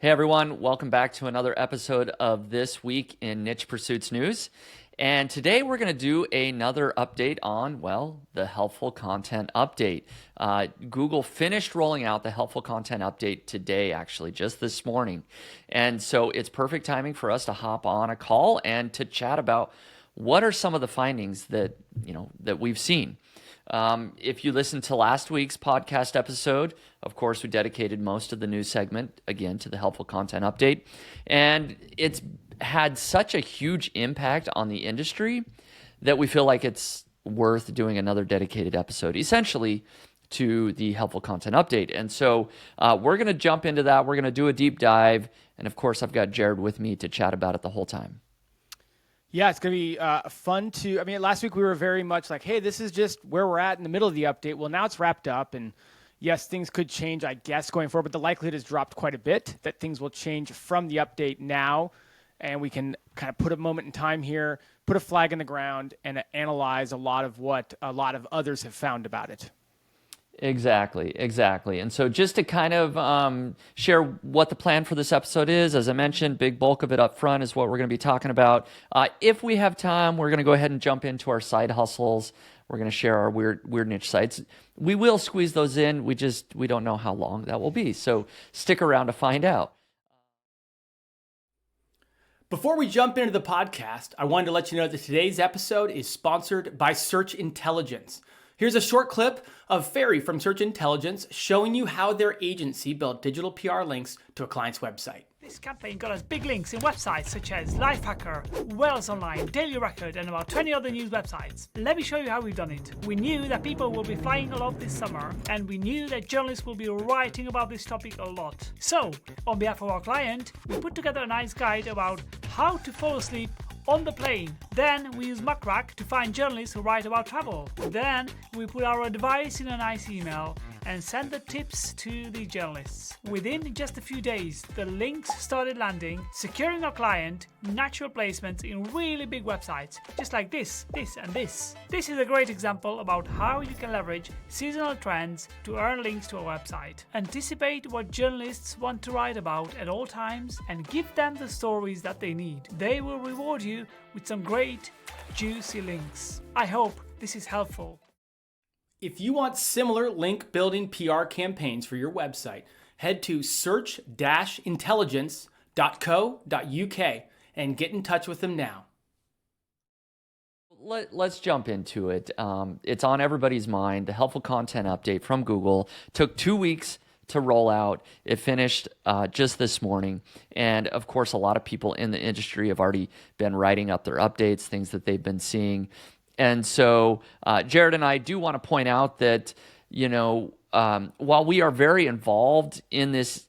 Hey everyone, welcome back to another episode of This Week in Niche Pursuits News. And today we're going to do another update on, the Helpful Content Update. Google finished rolling out the Helpful Content Update today, actually, just this morning. And so it's perfect timing for us to hop on a call and to chat about what are some of the findings that we've seen. If you listened to last week's podcast episode, of course, we dedicated most of the news segment, again, to the Helpful Content Update. And it's had such a huge impact on the industry that we feel like it's worth doing another dedicated episode, essentially, to the Helpful Content Update. And so we're going to jump into that. We're going to do a deep dive. And of course, I've got Jared with me to chat about it the whole time. Yeah, it's going to be fun last week we were very much like, hey, this is just where we're at in the middle of the update. Well, now it's wrapped up, and yes, things could change, I guess, going forward, but the likelihood has dropped quite a bit that things will change from the update now, and we can kind of put a moment in time here, put a flag in the ground, and analyze a lot of what a lot of others have found about it. Exactly. And so just to kind of share what the plan for this episode is, as I mentioned, big bulk of it up front is what we're going to be talking about. If we have time, we're going to go ahead and jump into our side hustles. We're going to share our weird niche sites. We will squeeze those in. We don't know how long that will be. So stick around to find out. Before we jump into the podcast, I wanted to let you know that today's episode is sponsored by Search Intelligence. Here's a short clip of Ferry from Search Intelligence showing you how their agency built digital PR links to a client's website. This campaign got us big links in websites such as Lifehacker, Wales Online, Daily Record, and about 20 other news websites. Let me show you how we've done it. We knew that people will be flying a lot this summer, and we knew that journalists will be writing about this topic a lot. So, on behalf of our client, we put together a nice guide about how to fall asleep on the plane. Then we use Muckrack to find journalists who write about travel. Then we put our advice in a nice email and send the tips to the journalists. Within just a few days, the links started landing, securing our client natural placements in really big websites, just like this, and this. This is a great example about how you can leverage seasonal trends to earn links to a website. Anticipate what journalists want to write about at all times and give them the stories that they need. They will reward you with some great, juicy links. I hope this is helpful. If you want similar link building PR campaigns for your website, head to search-intelligence.co.uk and get in touch with them now. Let's jump into it. It's on everybody's mind. The Helpful Content Update from Google took 2 weeks to roll out. It finished just this morning. And of course, a lot of people in the industry have already been writing up their updates, things that they've been seeing. And so Jared and I do want to point out that, while we are very involved in this,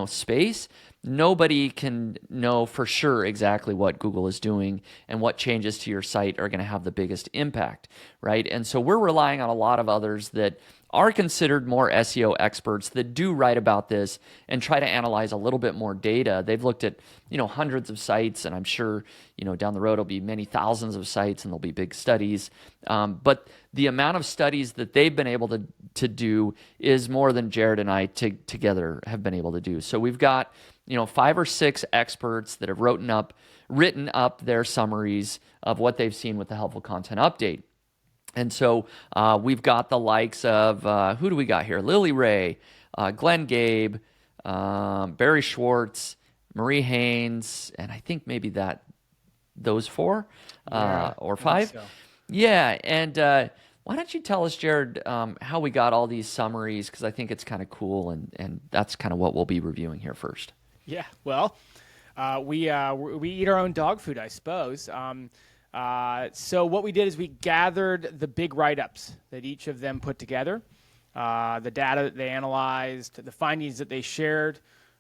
space, nobody can know for sure exactly what Google is doing and what changes to your site are going to have the biggest impact, right? And so we're relying on a lot of others that are considered more SEO experts that do write about this and try to analyze a little bit more data. They've looked at, hundreds of sites, and I'm sure, down the road it'll be many thousands of sites and there'll be big studies. But the amount of studies that they've been able to do is more than Jared and I together have been able to do. So we've got, 5 or 6 experts that have written up their summaries of what they've seen with the Helpful Content Update. And so we've got the likes of, who do we got here? Lily Ray, Glenn Gabe, Barry Schwartz, Marie Haynes, and I think maybe those 4 or 5. So. Yeah, and why don't you tell us, Jared, how we got all these summaries, because I think it's kind of cool, and that's kind of what we'll be reviewing here first. Yeah, well, we eat our own dog food, I suppose. So what we did is we gathered the big write-ups that each of them put together, the data that they analyzed, the findings that they shared.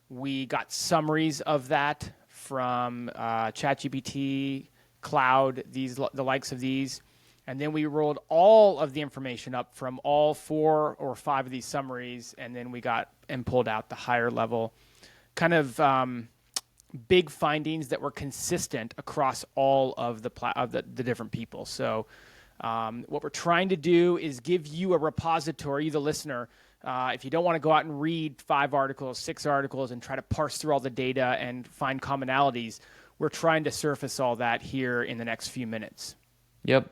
We got summaries of that from ChatGPT, Cloud, the likes of these. And then we rolled all of the information up from all 4 or 5 of these summaries, and then we got and pulled out the higher level kind of big findings that were consistent across all of the different people. So what we're trying to do is give you a repository, the listener, if you don't want to go out and read 5 articles, 6 articles, and try to parse through all the data and find commonalities, we're trying to surface all that here in the next few minutes. Yep,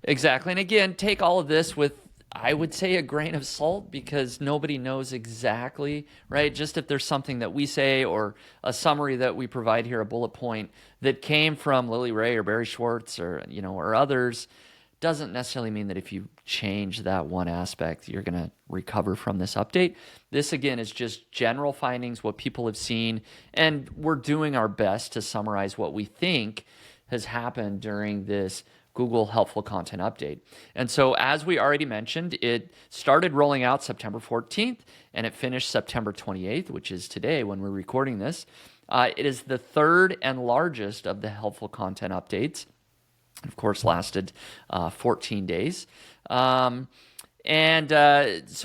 exactly. And again, take all of this with, I would say, a grain of salt, because nobody knows exactly, right? Just if there's something that we say or a summary that we provide here, a bullet point that came from Lily Ray or Barry Schwartz or, or others, doesn't necessarily mean that if you change that one aspect, you're going to recover from this update. This, again, is just general findings, what people have seen, and we're doing our best to summarize what we think has happened during this Google Helpful Content Update. And so, as we already mentioned, it started rolling out September 14th, and it finished September 28th, which is today when we're recording this. It is the third and largest of the Helpful Content Updates. Of course, lasted 14 days. So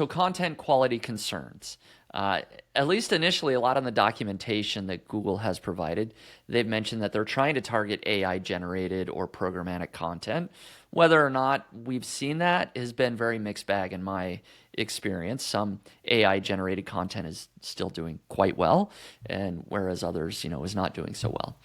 content quality concerns. At least initially, a lot on the documentation that Google has provided, they've mentioned that they're trying to target AI-generated or programmatic content. Whether or not we've seen that has been very mixed bag in my experience. Some AI-generated content is still doing quite well, and whereas others, is not doing so well.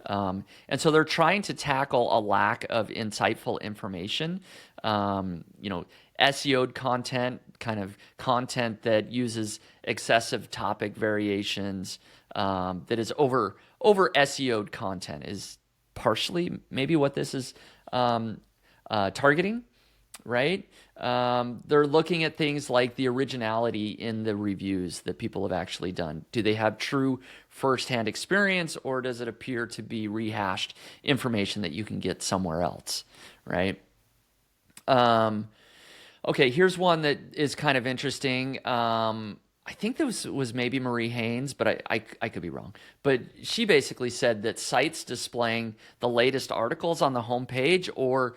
And so they're trying to tackle a lack of insightful information, SEO'd content, kind of content that uses excessive topic variations, that is over SEO'd content is partially maybe what this is targeting, right? They're looking at things like the originality in the reviews that people have actually done. Do they have true firsthand experience, or does it appear to be rehashed information that you can get somewhere else, right? Okay, here's one that is kind of interesting. I think this was maybe Marie Haynes, but I could be wrong. But she basically said that sites displaying the latest articles on the homepage or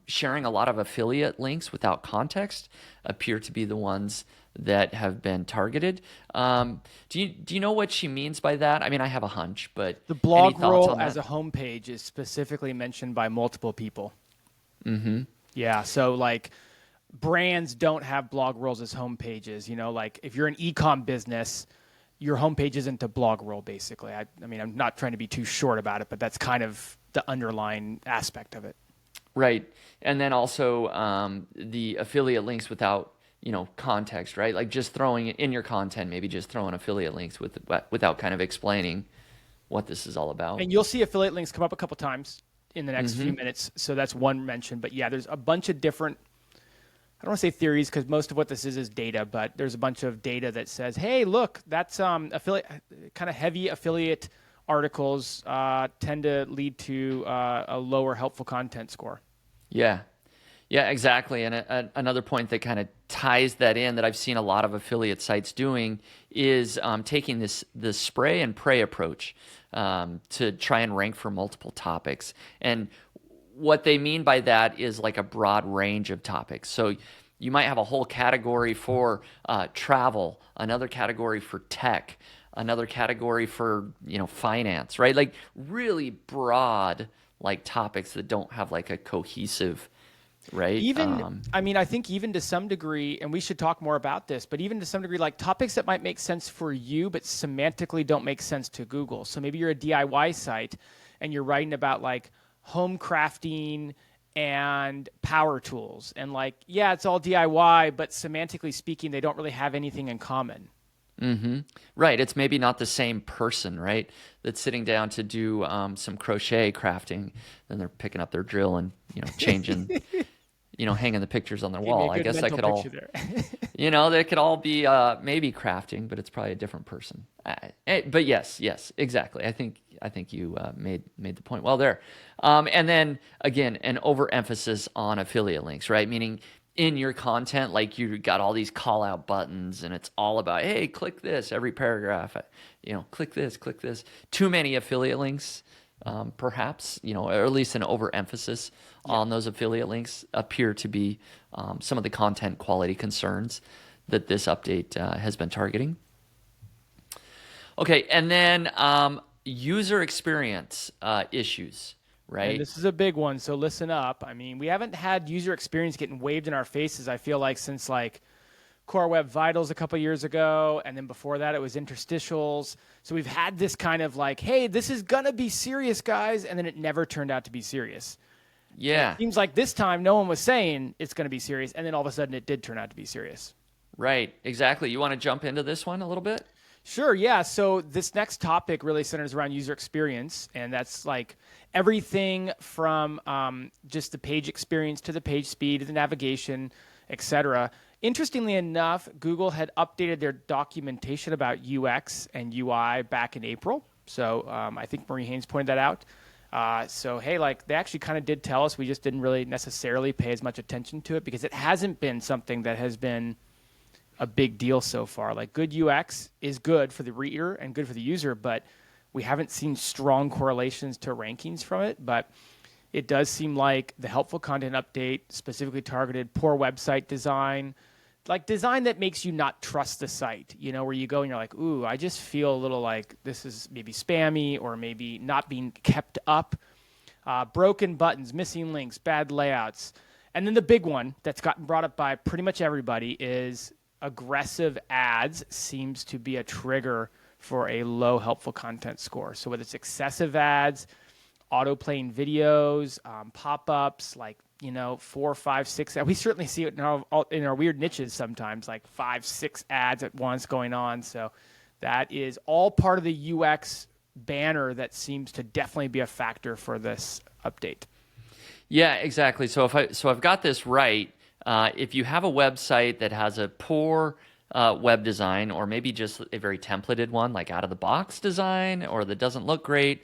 sharing a lot of affiliate links without context appear to be the ones that have been targeted. Do you know what she means by that? I mean, I have a hunch, but the blog any thoughts roll on that? as a homepage is specifically mentioned by multiple people. Mm-hmm. Yeah, so like brands don't have blog rolls as homepages. Like if you're an e-com business, your homepage isn't a blog roll, basically. I mean, I'm not trying to be too short about it, but that's kind of the underlying aspect of it. Right. And then also the affiliate links without, context, right? Like just throwing it in your content, maybe just throwing affiliate links without kind of explaining what this is all about. And you'll see affiliate links come up a couple times in the next few minutes. So that's one mention. But yeah, there's a bunch of different, I don't want to say theories because most of what this is data, but there's a bunch of data that says, hey, look, that's affiliate, kind of heavy affiliate articles tend to lead to a lower helpful content score. Yeah. Yeah, exactly. And another point that kind of ties that in that I've seen a lot of affiliate sites doing is taking this spray and pray approach to try and rank for multiple topics. And what they mean by that is like a broad range of topics. So you might have a whole category for travel, another category for tech, another category for finance, right? Like really broad like topics that don't have like a cohesive, right? Even, I think even to some degree, and we should talk more about this, but even to some degree, like topics that might make sense for you, but semantically don't make sense to Google. So maybe you're a DIY site and you're writing about like home crafting and power tools. And like, yeah, it's all DIY, but semantically speaking, they don't really have anything in common. Mm-hmm. Right. It's maybe not the same person, right? That's sitting down to do some crochet crafting. Then they're picking up their drill and, changing, hanging the pictures on their wall. I guess that could all, they could all be maybe crafting, but it's probably a different person. But yes, exactly. I think you made the point well there. And then again, an overemphasis on affiliate links, right? Meaning in your content, like you got all these call out buttons and it's all about, hey, click this every paragraph, click this. Too many affiliate links, perhaps, or at least an overemphasis on those affiliate links appear to be some of the content quality concerns that this update has been targeting. Okay, and then user experience issues. Right. And this is a big one, so listen up. I mean, we haven't had user experience getting waved in our faces, I feel like, since like Core Web Vitals a couple years ago, and then before that it was interstitials. So we've had this kind of like, hey, this is gonna be serious, guys, and then it never turned out to be serious. Yeah. Seems like this time no one was saying it's gonna be serious, and then all of a sudden it did turn out to be serious. Right. Exactly. You want to jump into this one a little bit? Sure, yeah. So this next topic really centers around user experience, and that's like everything from just the page experience to the page speed to the navigation, etc. Interestingly enough, Google had updated their documentation about UX and UI back in April. So I think Marie Haynes pointed that out. So hey, like they actually kind of did tell us, we just didn't really necessarily pay as much attention to it because it hasn't been something that has been a big deal so far. Like good UX is good for the reader and good for the user, but we haven't seen strong correlations to rankings from it. But it does seem like the helpful content update specifically targeted poor website design, like design that makes you not trust the site, you know, where you go and you're like, ooh, I just feel a little like this is maybe spammy or maybe not being kept up. Broken buttons, missing links, bad layouts. And then the big one that's gotten brought up by pretty much everybody is aggressive ads seems to be a trigger for a low helpful content score. So whether it's excessive ads, auto-playing videos, pop-ups, like, you know, 4, 5, 6. We certainly see it in our weird niches sometimes, like 5, 6 ads at once going on. So that is all part of the UX banner that seems to definitely be a factor for this update. Yeah, exactly. So I've got this right. If you have a website that has a poor web design, or maybe just a very templated one, like out of the box design, or that doesn't look great,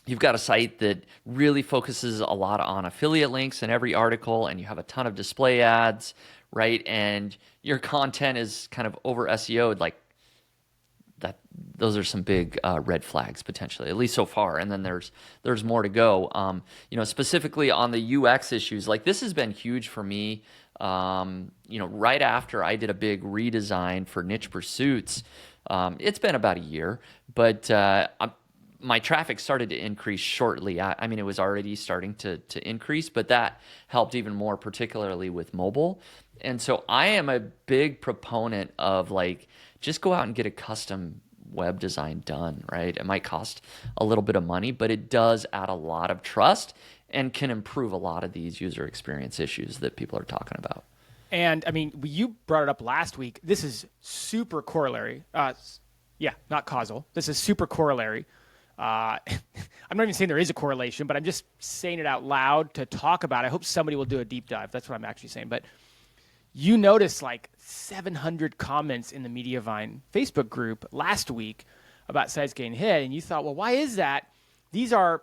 you've got a site that really focuses a lot on affiliate links in every article, and you have a ton of display ads, right? And your content is kind of over SEO'd, like that. Those are some big red flags potentially, at least so far. And then there's more to go. You know, specifically on the UX issues, like this has been huge for me. You know, right after I did a big redesign for Niche Pursuits, it's been about a year, but my traffic started to increase shortly. I mean, it was already starting to increase, but that helped even more, particularly with mobile. And so I am a big proponent of like, just go out and get a custom web design done, right? It might cost a little bit of money, but it does add a lot of trust and can improve a lot of these user experience issues that people are talking about. And I mean, you brought it up last week. This is super corollary. Not causal. This is super corollary. I'm not even saying there is a correlation, but I'm just saying it out loud to talk about it. I hope somebody will do a deep dive. That's what I'm actually saying. But you noticed like 700 comments in the Mediavine Facebook group last week about sites getting hit, and you thought, well, why is that? These are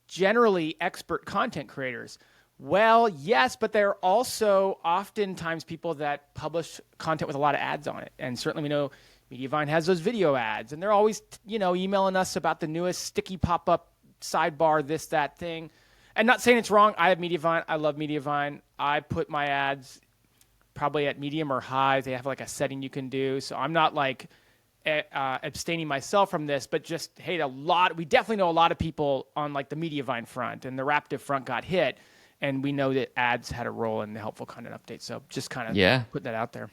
generally expert content creators. Well, yes, but they're also oftentimes people that publish content with a lot of ads on it. And certainly we know Mediavine has those video ads, and they're always, you know, emailing us about the newest sticky pop-up sidebar, this, that thing. And not saying it's wrong. I have Mediavine. I love Mediavine. I put my ads probably at medium or high. They have like a setting you can do. So I'm not like abstaining myself from this, but just, hey, we definitely know a lot of people on like the Mediavine front and the Raptive front got hit. And we know that ads had a role in the helpful content update. So just kind of put that out there.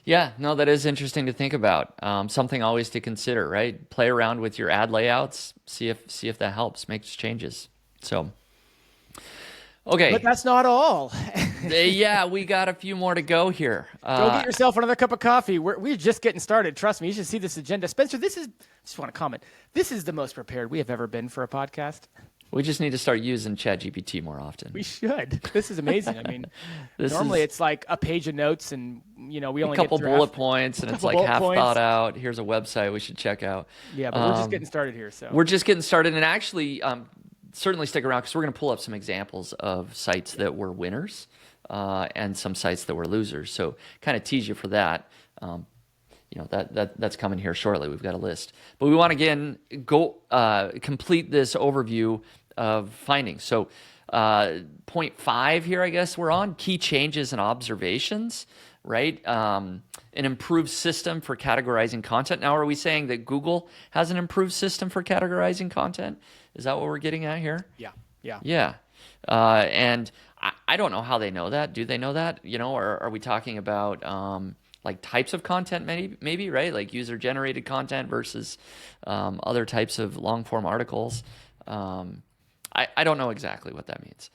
Yeah, no, that is interesting to think about. Something always to consider, right? Play around with your ad layouts, see if that helps, make changes. So, okay. But that's not all. Yeah, we got a few more to go here. Go get yourself another cup of coffee. We're just getting started. Trust me, you should see this agenda. Spencer, just want to comment. This is the most prepared we have ever been for a podcast. We just need to start using ChatGPT more often. We should. This is amazing. I mean, normally it's like a page of notes, and you know we only a couple get through bullet points, and it's like half points. Thought out. Here's a website we should check out. Yeah, but we're just getting started here. So we're just getting started, and actually, certainly stick around because we're going to pull up some examples of sites that were winners and some sites that were losers. So kind of tease you for that. You know, that's coming here shortly. We've got a list. But we want to, again, go complete this overview of findings. So point 5 here, I guess we're on, key changes and observations, right? An improved system for categorizing content. Now, are we saying that Google has an improved system for categorizing content? Is that what we're getting at here? Yeah. Yeah. And I don't know how they know that. Do they know that? Or are we talking about like types of content, maybe, right? Like user-generated content versus other types of long-form articles. I don't know exactly what that means.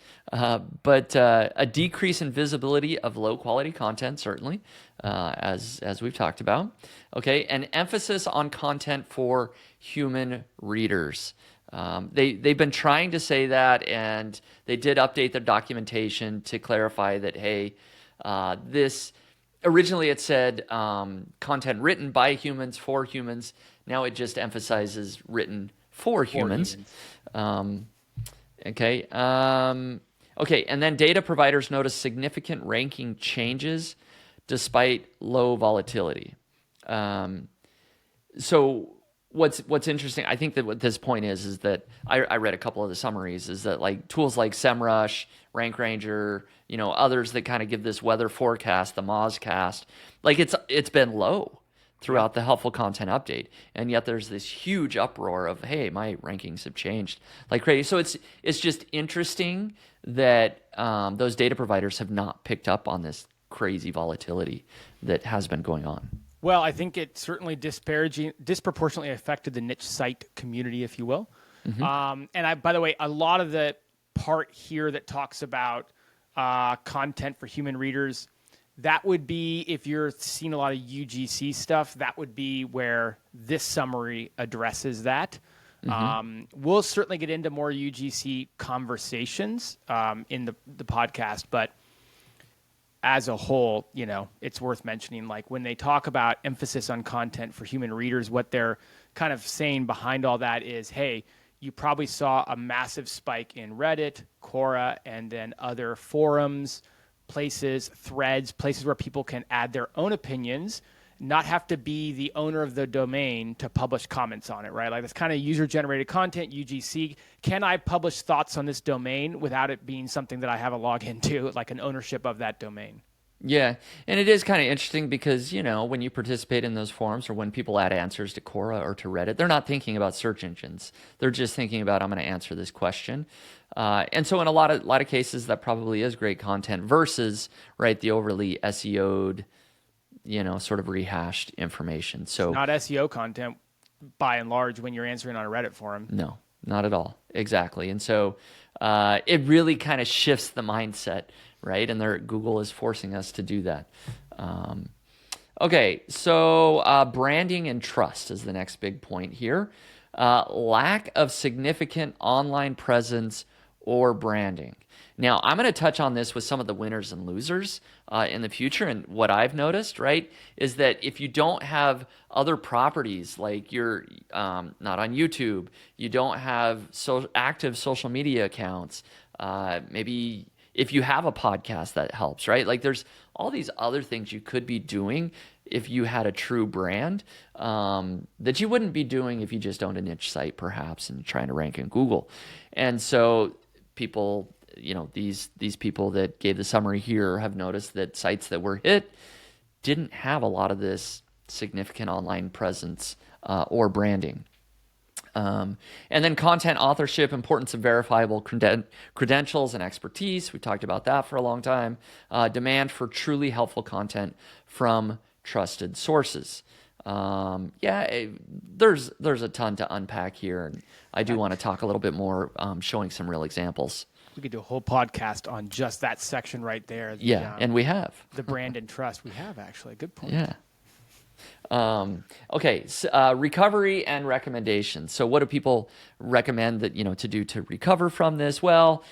But a decrease in visibility of low-quality content, certainly, as we've talked about. Okay, an emphasis on content for human readers. They've been trying to say that, and they did update their documentation to clarify that, hey, this originally it said content written by humans for humans. Now it just emphasizes written for humans. Okay. Okay, and then data providers notice significant ranking changes despite low volatility. So what's interesting, I think that what this point is that I read a couple of the summaries, is that like tools like SEMrush, Rank Ranger, others that kind of give this weather forecast, the Mozcast, like it's been low throughout the helpful content update, and yet there's this huge uproar of, hey, my rankings have changed like crazy. So it's just interesting that those data providers have not picked up on this crazy volatility that has been going on. Well, I think it certainly disproportionately affected the niche site community, if you will. And by the way, a lot of the part here that talks about content for human readers, that would be, if you're seeing a lot of UGC stuff, that would be where this summary addresses that. We'll certainly get into more UGC conversations in the podcast, but as a whole, it's worth mentioning, like when they talk about emphasis on content for human readers, what they're kind of saying behind all that is, hey, you probably saw a massive spike in Reddit, Quora, and then other forums, places, threads, places where people can add their own opinions, not have to be the owner of the domain to publish comments on it, right? Like this kind of user-generated content, UGC. Can I publish thoughts on this domain without it being something that I have a login to, like an ownership of that domain? Yeah, and it is kind of interesting because, when you participate in those forums or when people add answers to Quora or to Reddit, they're not thinking about search engines. They're just thinking about, I'm going to answer this question. And so in a lot of cases, that probably is great content versus, right, the overly SEO'd, sort of rehashed information. So not SEO content by and large when you're answering on a Reddit forum. No, not at all. Exactly. And so it really kind of shifts the mindset, right? And Google is forcing us to do that. Okay, so branding and trust is the next big point here. Lack of significant online presence or branding. Now, I'm going to touch on this with some of the winners and losers in the future. And what I've noticed, right, is that if you don't have other properties, like you're not on YouTube, you don't have active social media accounts, maybe if you have a podcast, that helps, right? Like there's all these other things you could be doing if you had a true brand that you wouldn't be doing if you just owned a niche site, perhaps, and trying to rank in Google. And so people, these people that gave the summary here have noticed that sites that were hit didn't have a lot of this significant online presence or branding. And then content authorship, importance of verifiable credentials and expertise. We talked about that for a long time. Demand for truly helpful content from trusted sources. There's a ton to unpack here, and I do want to talk a little bit more, showing some real examples. We could do a whole podcast on just that section right there. And we have. The brand and trust. We have, actually. Good point. Yeah. Okay, so, recovery and recommendations. So what do people recommend that, to do to recover from this? Well,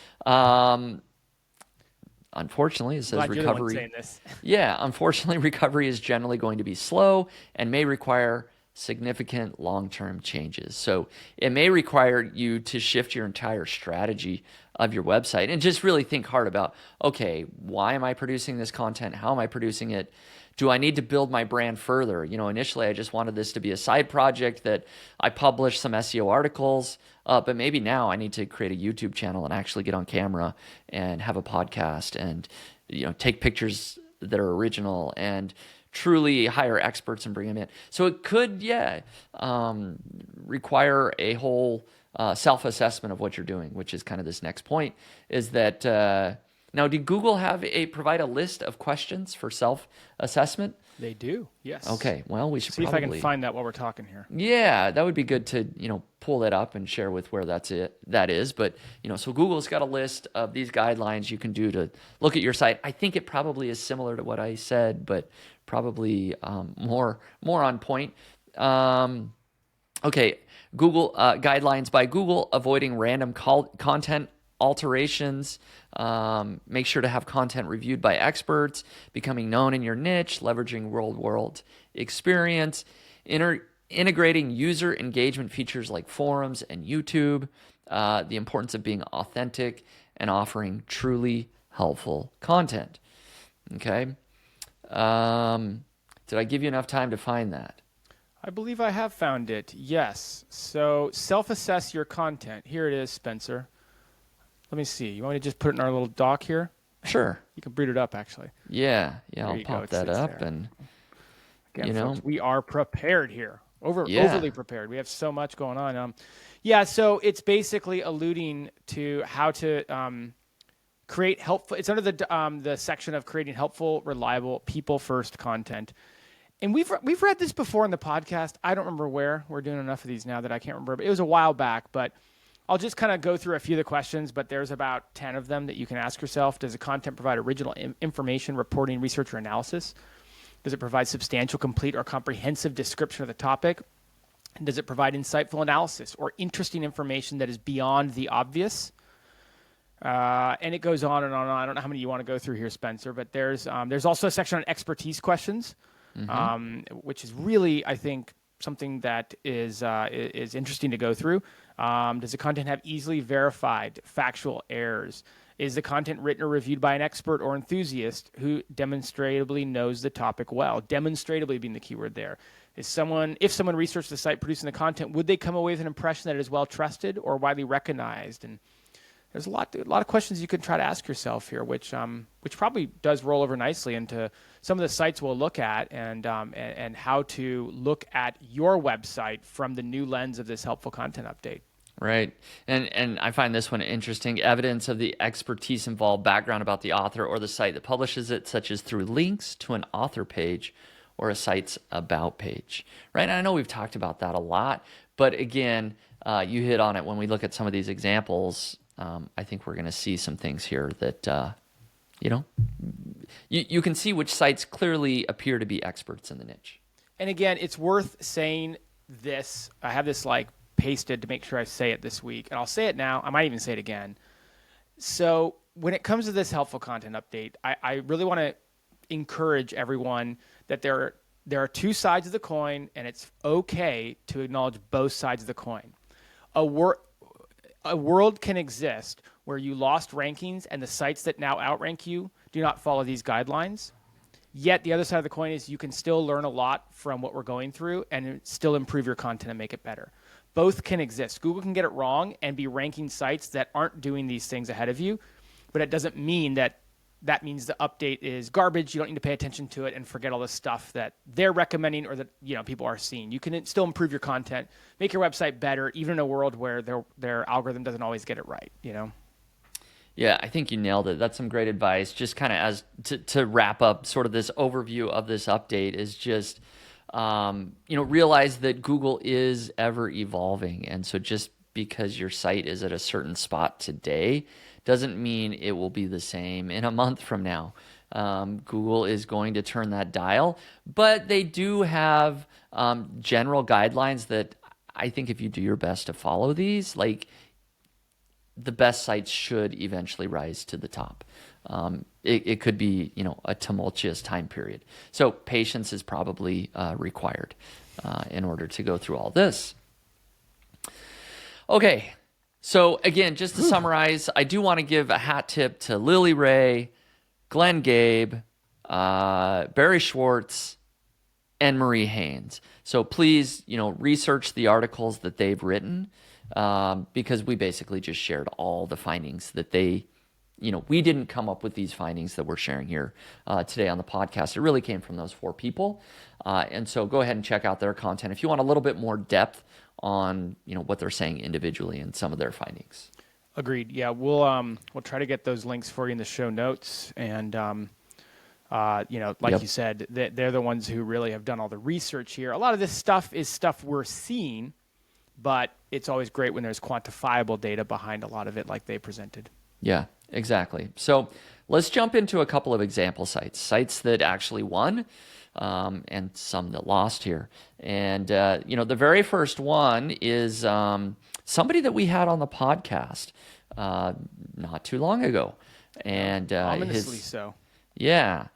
unfortunately, it says Glad recovery. You're the one saying this. Yeah, unfortunately, recovery is generally going to be slow and may require significant long-term changes. So it may require you to shift your entire strategy of your website and just really think hard about, okay, why am I producing this content? How am I producing it? Do I need to build my brand further? Initially I just wanted this to be a side project that I publish some SEO articles, but maybe now I need to create a YouTube channel and actually get on camera and have a podcast and, take pictures that are original and truly hire experts and bring them in. So it could, require a whole self-assessment of what you're doing, which is kind of this next point, is that Now, did Google provide a list of questions for self-assessment? They do, yes. Okay, well, we should See probably... if I can find that while we're talking here. Yeah, that would be good to, pull that up and share with where that is. But, so Google's got a list of these guidelines you can do to look at your site. I think it probably is similar to what I said, but probably more on point. Okay, Google guidelines by Google: avoiding random content alterations, make sure to have content reviewed by experts, becoming known in your niche, leveraging real-world experience, integrating user engagement features like forums and YouTube, the importance of being authentic, and offering truly helpful content. Okay. Did I give you enough time to find that? I believe I have found it, yes. So self-assess your content. Here it is, Spencer. Let me see. You want me to just put it in our little doc here? Sure. You can boot it up, actually. Yeah, There I'll you go. pop It that sits up there. and Again, You know? folks, we are prepared here. Yeah. Overly prepared. We have so much going on. So it's basically alluding to how to create helpful. It's under the section of creating helpful, reliable, people-first content. And we've read this before in the podcast. I don't remember where. We're doing enough of these now that I can't remember. But it was a while back. But I'll just kind of go through a few of the questions. But there's about 10 of them that you can ask yourself. Does the content provide original information, reporting, research, or analysis? Does it provide substantial, complete, or comprehensive description of the topic? And does it provide insightful analysis or interesting information that is beyond the obvious? And it goes on and on and on. I don't know how many you want to go through here, Spencer, but there's also a section on expertise questions, which is really, I think, something that is interesting to go through. Does the content have easily verified factual errors? Is the content written or reviewed by an expert or enthusiast who demonstrably knows the topic well? Demonstrably being the keyword there. If someone researched the site producing the content, would they come away with an impression that it is well trusted or widely recognized? And there's a lot of questions you could try to ask yourself here, which probably does roll over nicely into some of the sites we'll look at and how to look at your website from the new lens of this helpful content update. Right. And I find this one interesting. Evidence of the expertise involved, background about the author or the site that publishes it, such as through links to an author page or a site's about page. Right. And I know we've talked about that a lot, but again, you hit on it when we look at some of these examples. I think we're going to see some things here that, you can see which sites clearly appear to be experts in the niche. And again, it's worth saying this. I have this pasted to make sure I say it this week, and I'll say it now. I might even say it again. So when it comes to this helpful content update, I really want to encourage everyone that there are two sides of the coin, and it's okay to acknowledge both sides of the coin. A world can exist where you lost rankings and the sites that now outrank you do not follow these guidelines. Yet the other side of the coin is you can still learn a lot from what we're going through and still improve your content and make it better. Both can exist. Google can get it wrong and be ranking sites that aren't doing these things ahead of you, but it doesn't mean that means the update is garbage. You don't need to pay attention to it and forget all the stuff that they're recommending or that people are seeing. You can still improve your content, make your website better, even in a world where their algorithm doesn't always get it right. Yeah, I think you nailed it. That's some great advice. Just kind of as to wrap up sort of this overview of this update is just, realize that Google is ever evolving. And so just because your site is at a certain spot today doesn't mean it will be the same in a month from now. Google is going to turn that dial, but they do have general guidelines that I think if you do your best to follow these, the best sites should eventually rise to the top. It could be, a tumultuous time period. So patience is probably required in order to go through all this. Okay. So again, just to summarize, I do want to give a hat tip to Lily Ray, Glenn Gabe, Barry Schwartz, and Marie Haynes. So please, research the articles that they've written because we basically just shared all the findings that they, we didn't come up with these findings that we're sharing here today on the podcast. It really came from those four people. And so go ahead and check out their content if you want a little bit more depth on, what they're saying individually and some of their findings. Agreed. Yeah, we'll try to get those links for you in the show notes, and like Yep. you said, they're the ones who really have done all the research here. A lot of this stuff is stuff we're seeing, but it's always great when there's quantifiable data behind a lot of it, like they presented. Yeah, exactly. So let's jump into a couple of example sites that actually won, and some that lost here. And, the very first one is somebody that we had on the podcast not too long ago. And Ominously so. Yeah.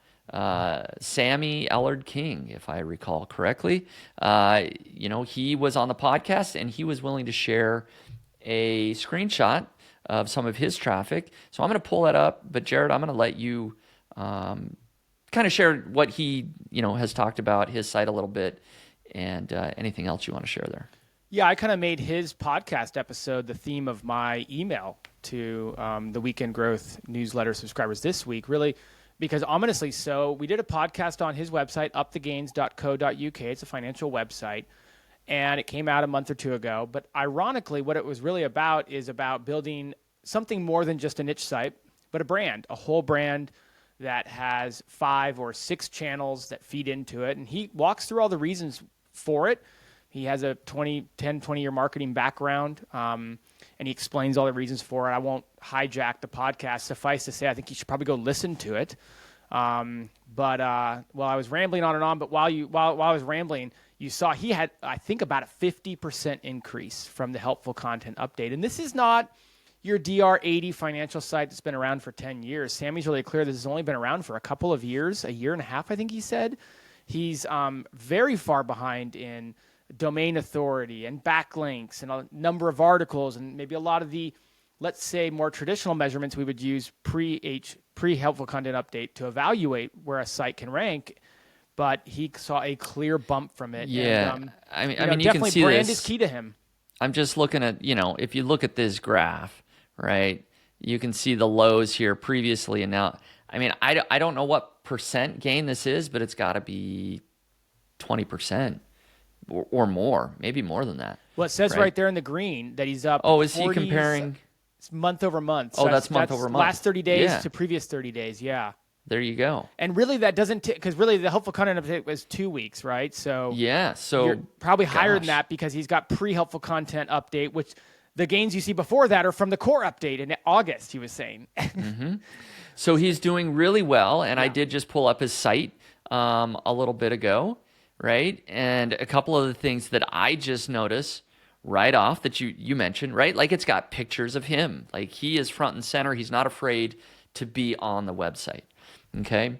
Sammy Ellard King, if I recall correctly. He was on the podcast and he was willing to share a screenshot of some of his traffic. So I'm going to pull that up. But Jared, I'm going to let you kind of share what he, has talked about, his site a little bit, and anything else you want to share there. Yeah, I kind of made his podcast episode the theme of my email to the Weekend Growth newsletter subscribers this week, really, because ominously so, we did a podcast on his website, upthegains.co.uk. It's a financial website, and it came out a month or two ago. But ironically, what it was really about is about building something more than just a niche site, but a brand, a whole brand that has 5 or 6 channels that feed into it. And he walks through all the reasons for it. He has a 20-year marketing background, and he explains all the reasons for it. I won't hijack the podcast. Suffice to say, I think you should probably go listen to it. But I was rambling on and on. But while I was rambling, you saw he had, I think, about a 50% increase from the helpful content update. And this is not your DR80 financial site that's been around for 10 years. Sammy's really clear this has only been around for a couple of years, a year and a half, I think he said. He's very far behind in domain authority and backlinks and a number of articles and maybe a lot of the, let's say, more traditional measurements we would use pre-helpful content update to evaluate where a site can rank. But he saw a clear bump from it. Yeah, and, I mean, you definitely can see brand this. is key to him. I'm just looking at, if you look at this graph, right, you can see the lows here previously and now. I mean, I don't know what percent gain this is, but it's got to be 20% or more, maybe more than that. Well, it says right there in the green that he's up. Oh, is he 40s comparing? It's month over month. Oh, that's month over month. Last 30 days Yeah. to previous 30 days, yeah. There you go. And really that doesn't, because really the helpful content update was 2 weeks, right? So Yeah, so you're probably higher than gosh. that because he's got pre-helpful content update, which the gains you see before that are from the core update in August, he was saying. So he's doing really well, and I did just pull up his site a little bit ago, right? And a couple of the things that I just noticed right off that you mentioned, right? Like it's got pictures of him. Like he is front and center. He's not afraid to be on the website, okay?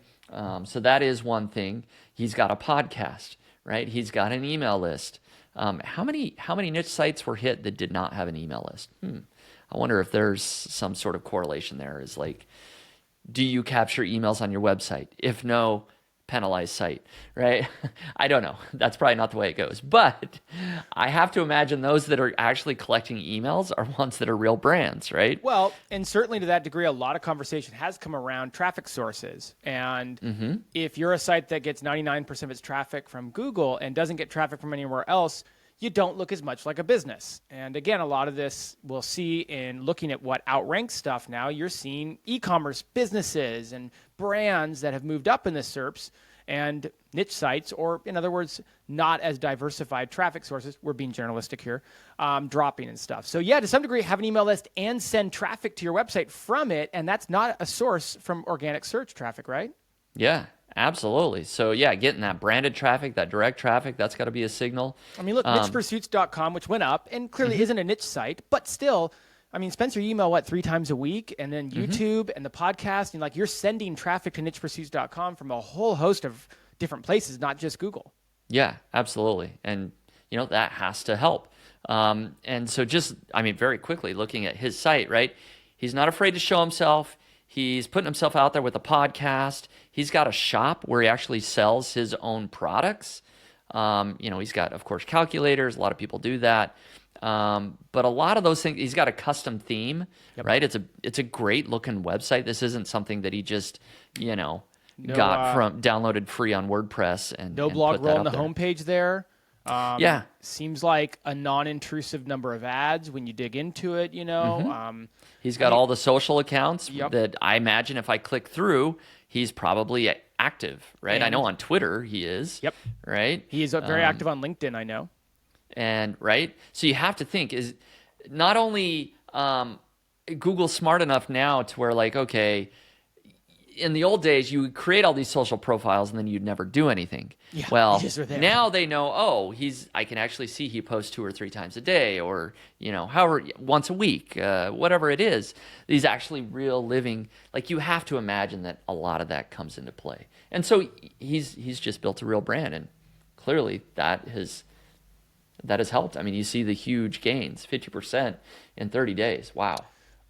So that is one thing. He's got a podcast, right? He's got an email list. How many niche sites were hit that did not have an email list? I wonder if there's some sort of correlation there. Is like, do you capture emails on your website? If no, penalized site, right? I don't know. That's probably not the way it goes. But I have to imagine those that are actually collecting emails are ones that are real brands, right? Well, and certainly to that degree, a lot of conversation has come around traffic sources. And if you're a site that gets 99% of its traffic from Google and doesn't get traffic from anywhere else, you don't look as much like a business. And again, a lot of this we'll see in looking at what outranks stuff now. You're seeing e-commerce businesses and brands that have moved up in the SERPs and niche sites, or in other words, not as diversified traffic sources, we're being journalistic here, dropping and stuff. So yeah, to some degree, have an email list and send traffic to your website from it, and that's not a source from organic search traffic, right? Yeah, absolutely. So yeah, getting that branded traffic, that direct traffic, that's got to be a signal. I mean, look, nichepursuits.com, which went up and clearly isn't a niche site, but still, I mean, Spencer, you email 3 times a week, and then YouTube and the podcast, and like you're sending traffic to nichepursuits.com from a whole host of different places, not just Google. Yeah, absolutely. And, that has to help. And so very quickly looking at his site, right? He's not afraid to show himself. He's putting himself out there with a podcast. He's got a shop where he actually sells his own products. He's got, of course, calculators. A lot of people do that. But a lot of those things, he's got a custom theme, right? It's a great looking website. This isn't something that he just, downloaded free on WordPress and no blog put that roll on up the there. homepage there. Yeah. Seems like a non-intrusive number of ads when you dig into it, He's got all the social accounts Yep. that I imagine if I click through, he's probably active, right? I And- know on Twitter he is. Yep. Right? He is very active on LinkedIn, I know. And right, so you have to think, is not only Google smart enough now to where, like, okay, in the old days you would create all these social profiles and then you'd never do anything. Yeah, Well, you just were there. now they know, oh, I can actually see he posts 2 or 3 times a day, or however, once a week, whatever it is. These actually real living, like, you have to imagine that a lot of that comes into play. And so he's just built a real brand, and clearly that has helped. I mean, you see the huge gains, 50% in 30 days. Wow.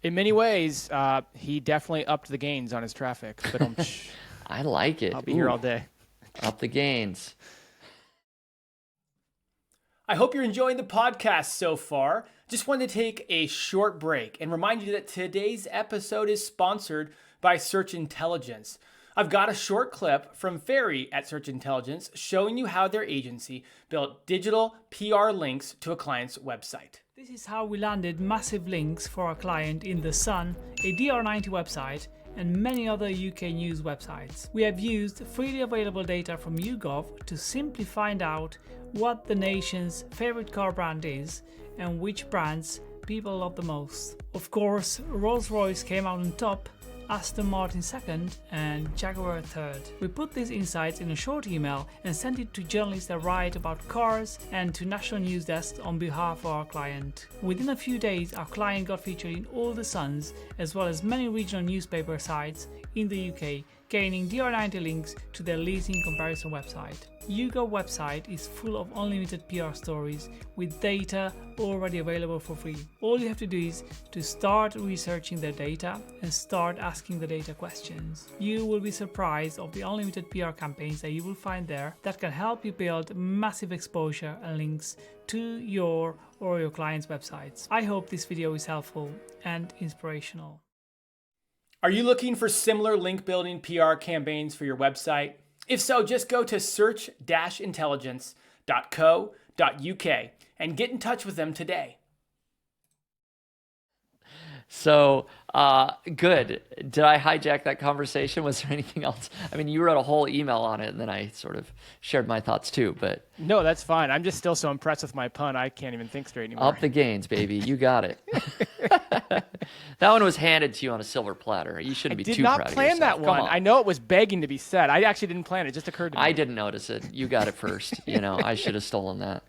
In many ways, he definitely upped the gains on his traffic. But I like it. I'll be here Ooh, all day. Up the gains. I hope you're enjoying the podcast so far. Just wanted to take a short break and remind you that today's episode is sponsored by Search Intelligence. I've got a short clip from Ferry at Search Intelligence showing you how their agency built digital PR links to a client's website. This is how we landed massive links for our client in The Sun, a DR90 website, and many other UK news websites. We have used freely available data from YouGov to simply find out what the nation's favorite car brand is and which brands people love the most. Of course, Rolls-Royce came out on top, Aston Martin second, and Jaguar third. We put these insights in a short email and sent it to journalists that write about cars and to national news desks on behalf of our client. Within a few days, our client got featured in all the Suns, as well as many regional newspaper sites in the UK, gaining DR90 links to their leasing comparison website. YouGov website is full of unlimited PR stories with data already available for free. All you have to do is to start researching their data and start asking the data questions. You will be surprised of the unlimited PR campaigns that you will find there that can help you build massive exposure and links to your or your clients' websites. I hope this video is helpful and inspirational. Are you looking for similar link building PR campaigns for your website? If so, just go to search-intelligence.co.uk and get in touch with them today. So, good. Did I hijack that conversation? Was there anything else? I mean, you wrote a whole email on it, and then I sort of shared my thoughts too, but No, that's fine. I'm just still so impressed with my pun, I can't even think straight anymore. up the gains, baby. You got it. That one was handed to you on a silver platter. You shouldn't be Did too not proud of plan yourself. that Come one. on. I know it was begging to be said. I actually didn't plan it. It just occurred to me. I didn't notice it. You got it first. I should have stolen that.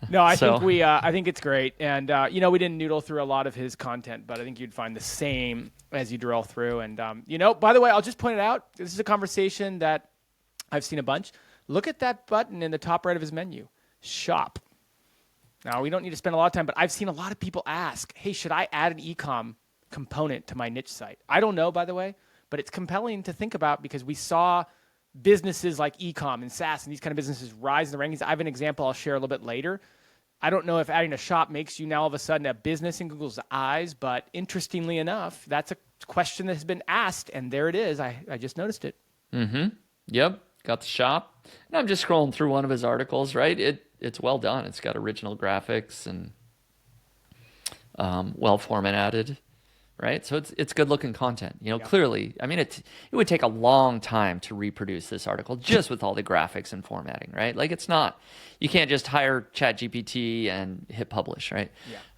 No, I So- think I think it's great, and we didn't noodle through a lot of his content, but I think you'd find the same as you drill through. And by the way, I'll just point it out. This is a conversation that I've seen a bunch. Look at that button in the top right of his menu, shop. Now we don't need to spend a lot of time, but I've seen a lot of people ask, "Hey, should I add an e-com component to my niche site?" I don't know, by the way, but it's compelling to think about because we saw businesses like e-com and SaaS and these kind of businesses rise in the rankings. I have an example I'll share a little bit later. I don't know if adding a shop makes you now all of a sudden a business in Google's eyes, but interestingly enough, that's a question that has been asked, and there it is. I just noticed it. Yep, got the shop. And I'm just scrolling through one of his articles, right? It's well done. It's got original graphics and well formatted, right? So it's good looking content. Clearly, I mean, it would take a long time to reproduce this article just with all the graphics and formatting, right? Like you can't just hire ChatGPT and hit publish, right?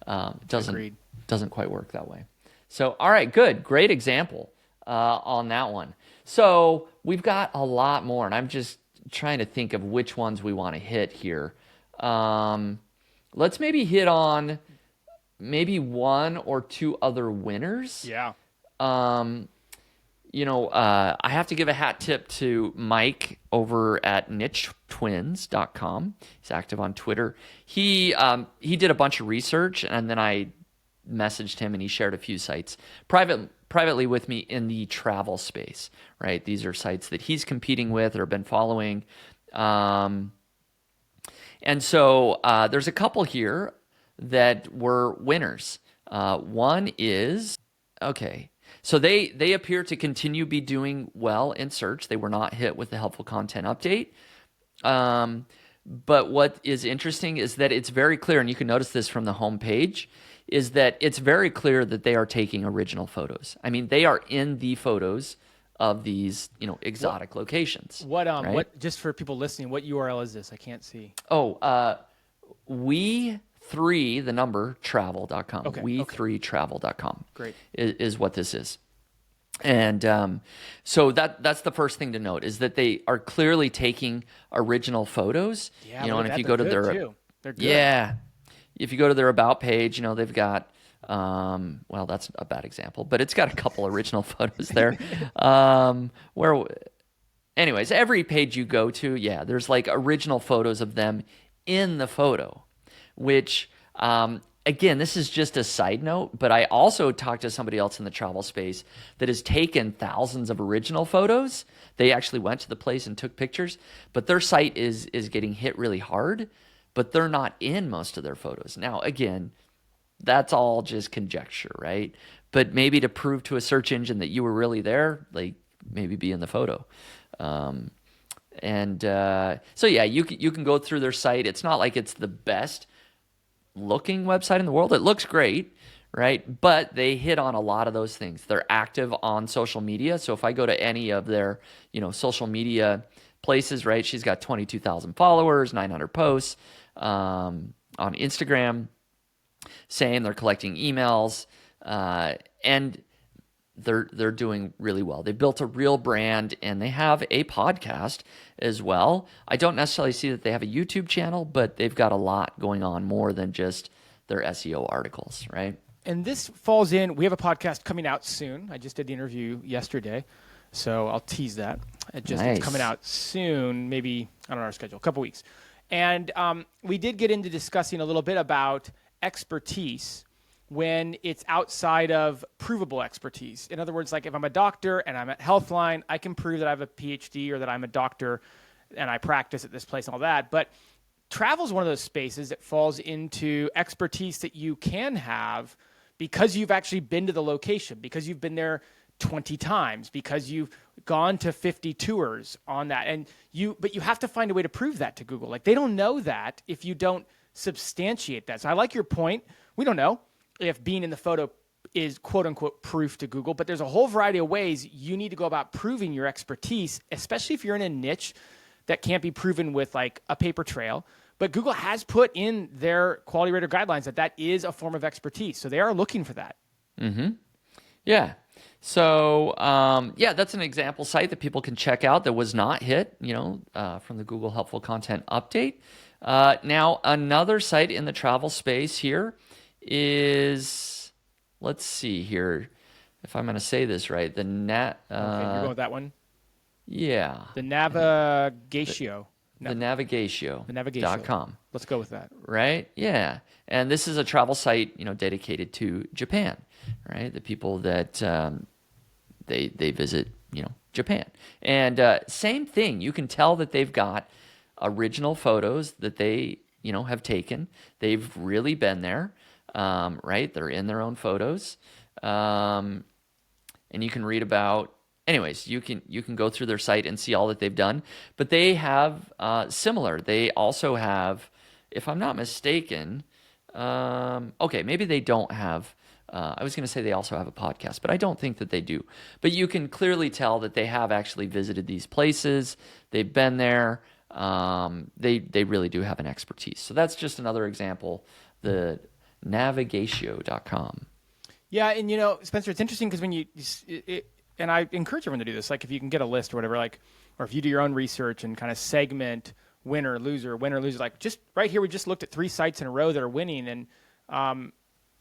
Yeah. It Agreed. doesn't quite work that way. So, all right, good. Great example on that one. So we've got a lot more, and I'm just trying to think of which ones we want to hit here. Let's maybe hit on maybe one or two other winners. Yeah. I have to give a hat tip to Mike over at nichetwins.com. He's active on Twitter. He did a bunch of research, and then I messaged him, and he shared a few sites privately with me in the travel space, right? These are sites that he's competing with or have been following. And so there's a couple here that were winners. One is, okay, so they appear to continue be doing well in search. They were not hit with the helpful content update. But what is interesting is that it's very clear, and you can notice this from the homepage, is that it's very clear that they are taking original photos. I mean, they are in the photos of these, exotic locations. right? What? Just for people listening, what URL is this? I can't see. Oh, we3, the number, travel.com. Okay, We3travel.com. Great. Is what this is. And so that's the first thing to note, is that they are clearly taking original photos. Yeah, and look if at you that. go to They're their good, too. They're good. yeah, if you go to their about page, they've got well, that's a bad example, but it's got a couple original photos there. Anyways, every page you go to, there's like original photos of them in the photo, which again, this is just a side note, but I also talked to somebody else in the travel space that has taken thousands of original photos. They actually went to the place and took pictures, but their site is getting hit really hard, but they're not in most of their photos. Now, again, that's all just conjecture, right? But maybe to prove to a search engine that you were really there, like maybe be in the photo. So you can go through their site. It's not like it's the best looking website in the world. It looks great, right? But they hit on a lot of those things. They're active on social media. So if I go to any of their, social media places, right? She's got 22,000 followers, 900 posts on Instagram, saying they're collecting emails, and they're doing really well. They built a real brand, and they have a podcast as well. I don't necessarily see that they have a YouTube channel, but they've got a lot going on more than just their SEO articles, right? And this falls in. We have a podcast coming out soon. I just did the interview yesterday, so I'll tease that. Nice. It's coming out soon, maybe on our schedule, a couple weeks. And we did get into discussing a little bit about expertise when it's outside of provable expertise. In other words, like if I'm a doctor and I'm at Healthline, I can prove that I have a PhD or that I'm a doctor and I practice at this place and all that. But travel is one of those spaces that falls into expertise that you can have because you've actually been to the location, because you've been there 20 times, because you've gone to 50 tours on that. But you have to find a way to prove that to Google. Like they don't know that if you don't substantiate that. So I like your point. We don't know if being in the photo is quote unquote proof to Google, but there's a whole variety of ways you need to go about proving your expertise, especially if you're in a niche that can't be proven with like a paper trail. But Google has put in their quality rater guidelines that is a form of expertise. So they are looking for that. Mm-hmm. Yeah. So, that's an example site that people can check out that was not hit, from the Google Helpful Content Update. Now, another site in the travel space here is, let's see here, if I'm going to say this right, Okay, you're going with that one? Yeah. The Navigatio. The Navigatio. The Navigatio. .com. Let's go with that. Right? Yeah. And this is a travel site, dedicated to Japan, right? The people that they visit, Japan. And same thing. You can tell that they've got original photos that they, have taken. They've really been there, right? They're in their own photos. And you can read about, anyways, you can go through their site and see all that they've done. But they have similar. They also have, if I'm not mistaken, maybe they don't have. I was going to say they also have a podcast, but I don't think that they do. But you can clearly tell that they have actually visited these places. They've been there. They really do have an expertise. So that's just another example. The Navigatio.com. Yeah, and Spencer, it's interesting because when and I encourage everyone to do this, like if you can get a list or whatever, like, or if you do your own research and kind of segment winner, loser, like just right here, we just looked at 3 sites in a row that are winning. And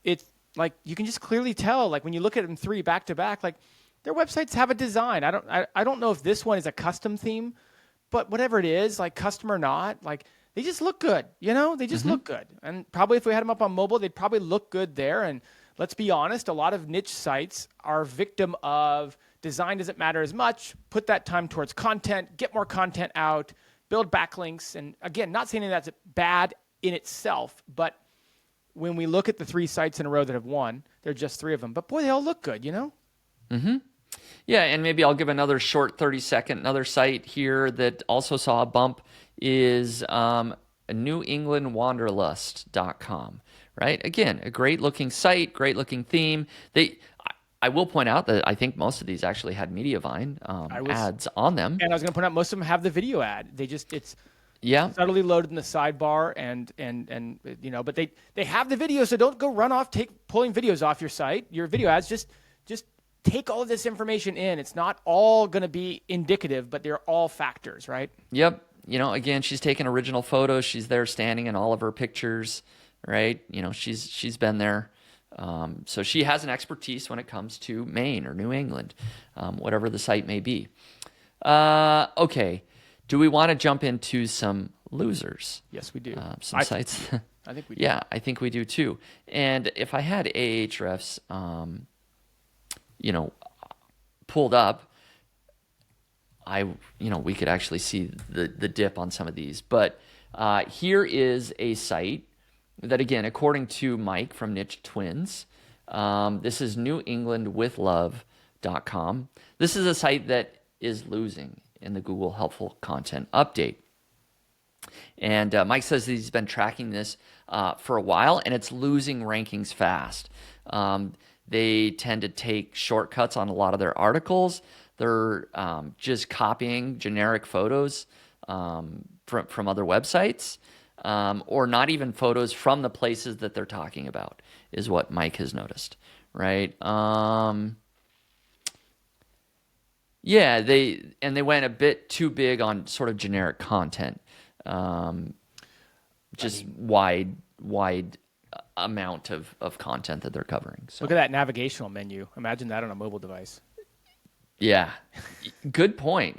it's like, you can just clearly tell, like when you look at them 3 back to back, like their websites have a design. I don't know if this one is a custom theme, but whatever it is, like custom or not, like they just look good, they just look good. And probably if we had them up on mobile, they'd probably look good there. And let's be honest, a lot of niche sites are victim of design doesn't matter as much. Put that time towards content, get more content out, build backlinks. And again, not saying that's bad in itself, but when we look at the 3 sites in a row that have won, there are just 3 of them. But boy, they all look good, Mm-hmm. Yeah, and maybe I'll give another short 30-second, another site here that also saw a bump is NewEnglandWanderlust.com, right? Again, a great looking site, great looking theme. I will point out that I think most of these actually had Mediavine ads on them. And I was going to point out most of them have the video ad. It's Yeah. subtly loaded in the sidebar, and but they have the video, so don't go run off pulling videos off your site, your video ads. Just take all of this information in. It's not all going to be indicative, but they're all factors, right? Yep. Again, she's taking original photos. She's there standing in all of her pictures, right? She's been there. So she has an expertise when it comes to Maine or New England, whatever the site may be. Okay. Do we want to jump into some losers? Yes, we do. Some sites. I think we do. Yeah, I think we do too. And if I had Ahrefs, pulled up, we could actually see the dip on some of these. But here is a site that, again, according to Mike from Niche Twins, this is newenglandwithlove.com. This is a site that is losing in the Google Helpful Content Update. And Mike says that he's been tracking this for a while, and it's losing rankings fast. They tend to take shortcuts on a lot of their articles. They're just copying generic photos from other websites, or not even photos from the places that they're talking about, is what Mike has noticed, right? Yeah, they went a bit too big on sort of generic content, wide amount of content that they're covering. So Look at that navigational menu. Imagine that on a mobile device. yeah, good point.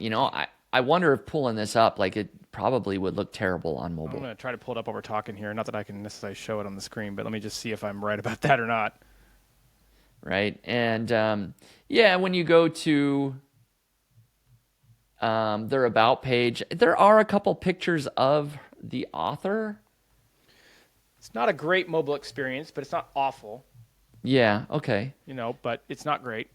I wonder if pulling this up, like, it probably would look terrible on I'm mobile. going to try to pull it up while we're talking here. Not that I can necessarily show it on the screen, but let me just see if I'm right about that or not. Right, and when you go to their about page, there are a couple pictures of the author. It's not a great mobile experience, but it's not awful, Yeah, okay. but it's not great.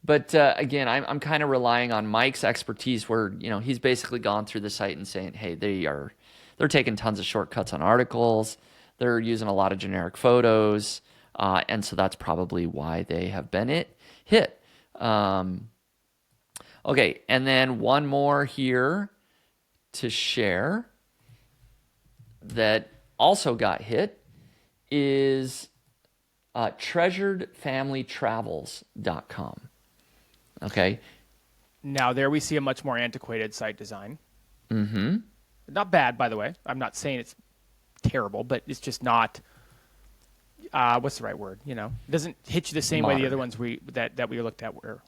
But again, I'm kind of relying on Mike's expertise, where he's basically gone through the site and saying, hey, they're taking tons of shortcuts on articles, they're using a lot of generic photos, and so that's probably why they have been hit. Okay, and then one more here to share that also got hit is treasuredfamilytravels.com. Okay. Now, there we see a much more antiquated site design. Mm-hmm. Not bad, by the way. I'm not saying it's terrible, but it's just not, what's the right word? It doesn't hit you the same way the Modern. other ones that we looked at were.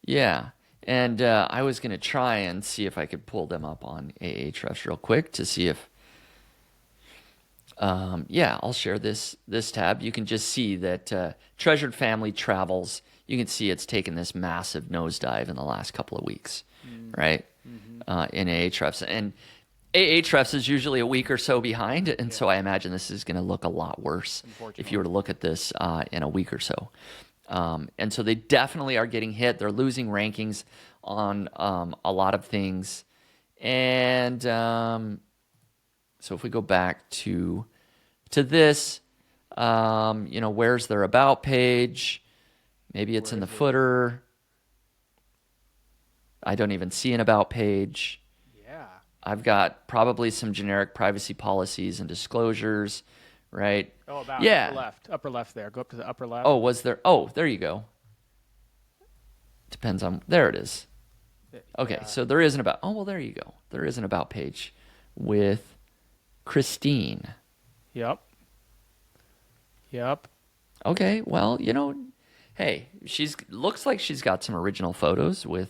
Yeah. And I was going to try and see if I could pull them up on Ahrefs real quick to see if, I'll share this tab. You can just see that Treasured Family Travels, you can see it's taken this massive nosedive in the last couple of weeks, right? In Ahrefs. And Ahrefs is usually a week or so behind, and so I imagine this is going to look a lot worse if you were to look at this in a week or so. And so they definitely are getting hit. They're losing rankings on a lot of things. And so if we go back to this, where's their about page? Maybe it's in the footer. I don't even see an about page. Yeah. I've got probably some generic privacy policies and disclosures, right? Oh, about Yeah. upper left there. Go up to the upper left. Oh, was there? Oh, there you go. Depends on, there it is. Okay, so there is an about, oh, well, there you go. There is an about page with Christine. Yep. Okay, well, hey, looks like she's got some original photos with,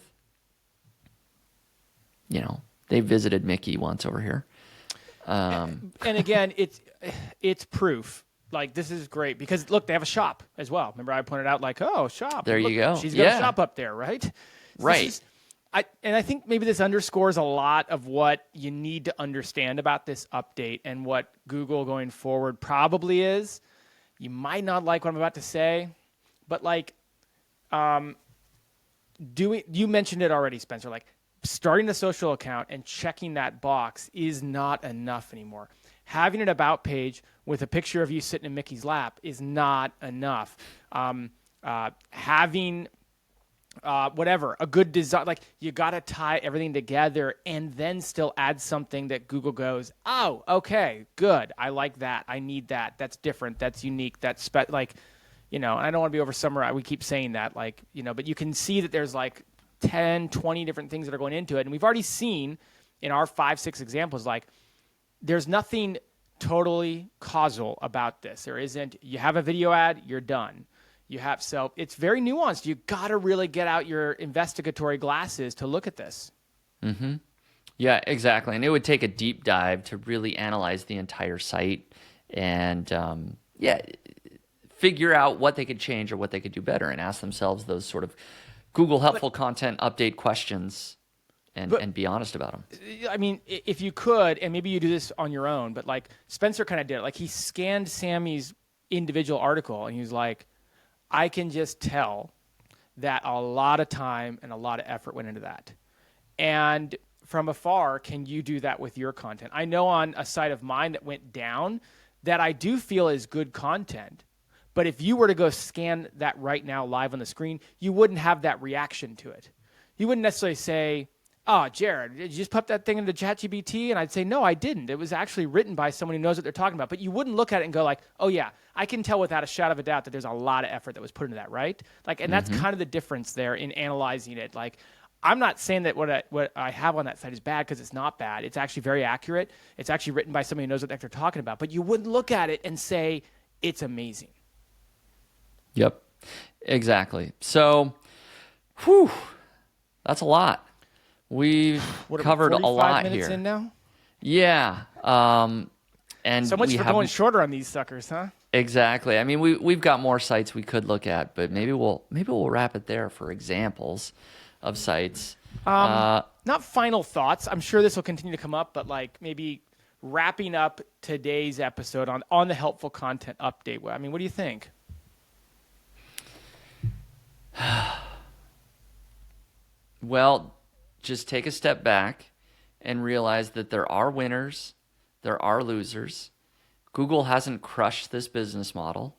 they visited Mickey once over here. And again, it's proof. Like, this is great because look, they have a shop as well. Remember, I pointed out shop. There Look, you go. She's got Yeah. a shop up there, right? So Right. I think maybe this underscores a lot of what you need to understand about this update and what Google going forward probably is. You might not like what I'm about to say, but you mentioned it already, Spencer. Like, starting a social account and checking that box is not enough anymore. Having an about page with a picture of you sitting in Mickey's lap is not enough. Having a good design, like you got to tie everything together and then still add something that Google goes, oh, okay, good. I like that. I need that. That's different. That's unique. That's like, and I don't want to be over summarized. We keep saying that, but you can see that there's like 10, 20 different things that are going into it. And we've already seen in our 5-6 examples, like there's nothing totally causal about this. There isn't, you have a video ad, you're done. So it's very nuanced. You got to really get out your investigatory glasses to look at this. Mm-hmm. Yeah, exactly. And it would take a deep dive to really analyze the entire site and, figure out what they could change or what they could do better and ask themselves those sort of Google helpful content update questions and be honest about them. I mean, if you could, and maybe you do this on your own, but like Spencer kind of did it. Like he scanned Sammy's individual article and he was like, I can just tell that a lot of time and a lot of effort went into that. And from afar, can you do that with your content? I know on a site of mine that went down that I do feel is good content. But if you were to go scan that right now live on the screen, you wouldn't have that reaction to it. You wouldn't necessarily say, oh, Jared, did you just put that thing into ChatGPT? And I'd say, no, I didn't. It was actually written by someone who knows what they're talking about. But you wouldn't look at it and go like, oh, yeah, I can tell without a shadow of a doubt that there's a lot of effort that was put into that, right? Like, and that's kind of the difference there in analyzing it. Like, I'm not saying that what I have on that site is bad because it's not bad. It's actually very accurate. It's actually written by somebody who knows what they're talking about. But you wouldn't look at it and say, it's amazing. Yep, exactly. So, that's a lot. We've covered a lot minutes here. In now? Yeah. And so much for going shorter on these suckers, huh? Exactly. I mean, we've got more sites we could look at, but maybe we'll wrap it there for examples of sites. Not final thoughts. I'm sure this will continue to come up, but like maybe wrapping up today's episode on the helpful content update. I mean, what do you think? Well, just take a step back and realize that there are winners, there are losers. Google hasn't crushed this business model.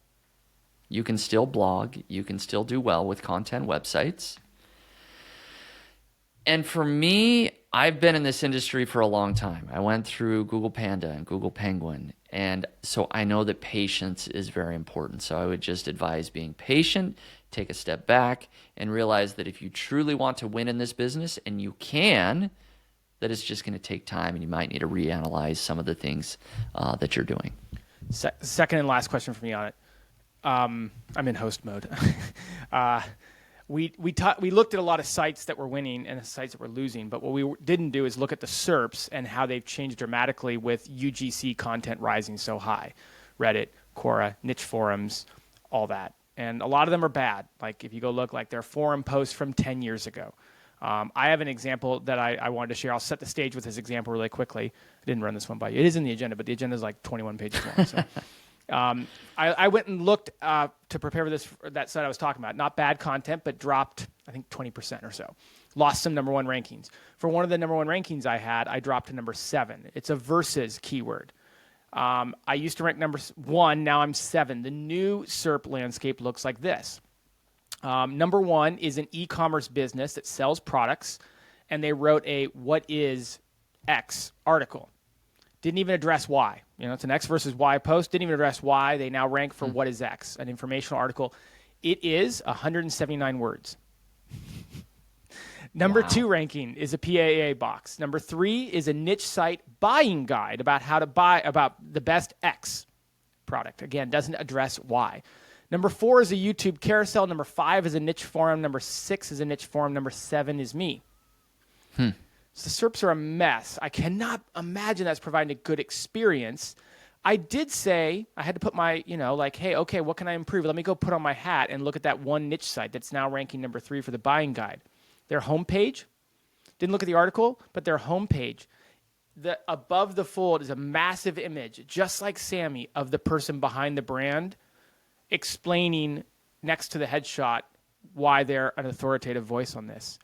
You can still blog, you can still do well with content websites. And for me, I've been in this industry for a long time. I went through Google Panda and Google Penguin, and so I know that patience is very important. So I would just advise being patient, take a step back, and realize that if you truly want to win in this business, and you can, that it's just going to take time, and you might need to reanalyze some of the things that you're doing. Second and last question for me on it. I'm in host mode. We looked at a lot of sites that were winning and sites that were losing, but what we didn't do is look at the SERPs and how they've changed dramatically with UGC content rising so high. Reddit, Quora, niche forums, all that. And a lot of them are bad. Like if you go look, like their forum posts from 10 years ago. I have an example that I wanted to share. I'll set the stage with this example really quickly. I didn't run this one by you. It is in the agenda, but the agenda is like 21 pages long. So. I went and looked to prepare for that site I was talking about. Not bad content, but dropped, I think, 20% or so. Lost some number one rankings. For one of the number one rankings I had, I dropped to number 7. It's a versus keyword. I used to rank number 1. Now I'm 7. The new SERP landscape looks like this. Number 1 is an e-commerce business that sells products, and they wrote a "What is X" article. Didn't even address why. It's an X versus Y post. Didn't even address why. They now rank for what is X, an informational article. It is 179 words. Number 2 ranking is a PAA box. Number 3 is a niche site buying guide about how to buy, about the best X product. Again, doesn't address why. Number 4 is a YouTube carousel. Number 5 is a niche forum. Number 6 is a niche forum. Number 7 is me. So the SERPs are a mess. I cannot imagine that's providing a good experience. I did say, I had to put my, hey, okay, what can I improve? Let me go put on my hat and look at that one niche site that's now ranking number 3 for the buying guide. Their homepage, didn't look at the article, but their homepage, above the fold is a massive image, just like Sammy, of the person behind the brand explaining next to the headshot why they're an authoritative voice on this.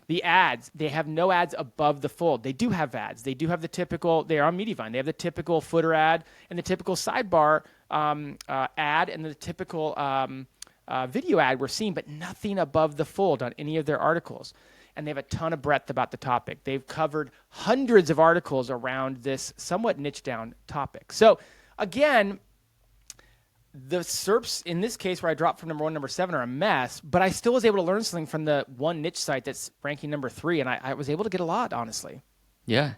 The ads, they have no ads above the fold. They do have ads. They do have the typical, they are on Mediavine. They have the typical footer ad and the typical sidebar ad and the typical video ad we're seeing, but nothing above the fold on any of their articles. And they have a ton of breadth about the topic. They've covered hundreds of articles around this somewhat niche down topic. So again, the SERPs in this case where I dropped from number 1 to number 7 are a mess, but I still was able to learn something from the one niche site that's ranking number 3, and I was able to get a lot, honestly. Yeah.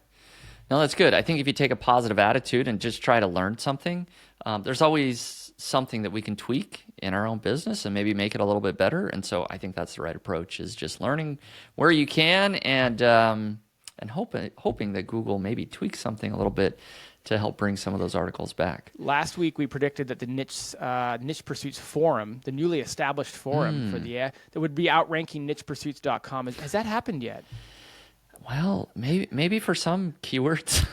No, that's good. I think if you take a positive attitude and just try to learn something, there's always something that we can tweak in our own business and maybe make it a little bit better. And so I think that's the right approach, is just learning where you can and hoping that Google maybe tweaks something a little bit to help bring some of those articles back. Last week we predicted that the Niche Pursuits forum, the newly established forum for that would be outranking nichepursuits.com. Has that happened yet? Well, maybe for some keywords,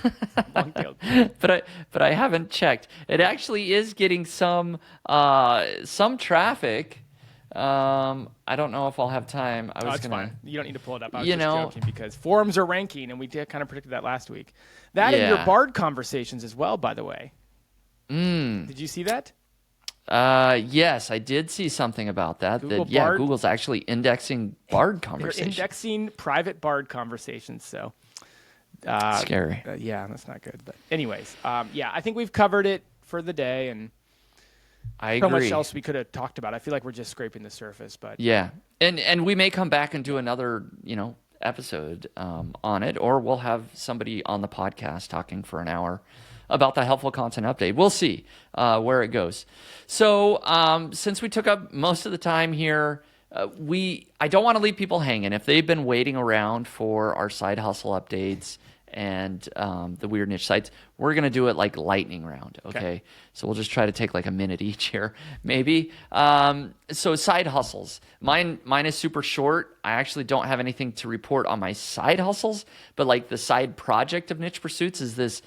but I haven't checked. It actually is getting some traffic. I don't know if I'll have time. It's fine. You don't need to pull it up. I was just joking because forums are ranking, and we kind of predicted that last week. That and your Bard conversations as well, by the way. Did you see that? Yes, I did see something about that. Google's actually indexing Bard conversations. They're indexing private Bard conversations. So scary. Yeah, that's not good. But anyways, I think we've covered it for the day, and I agree. so much else we could have talked about. I feel like we're just scraping the surface, but yeah, and we may come back and do another episode on it, or we'll have somebody on the podcast talking for an hour about the helpful content update. We'll see where it goes. So since we took up most of the time here, I don't want to leave people hanging. If they've been waiting around for our side hustle updates and the weird niche sites, we're going to do it like lightning round, okay? So we'll just try to take like a minute each here, maybe. So side hustles. Mine is super short. I actually don't have anything to report on my side hustles, but like the side project of Niche Pursuits is this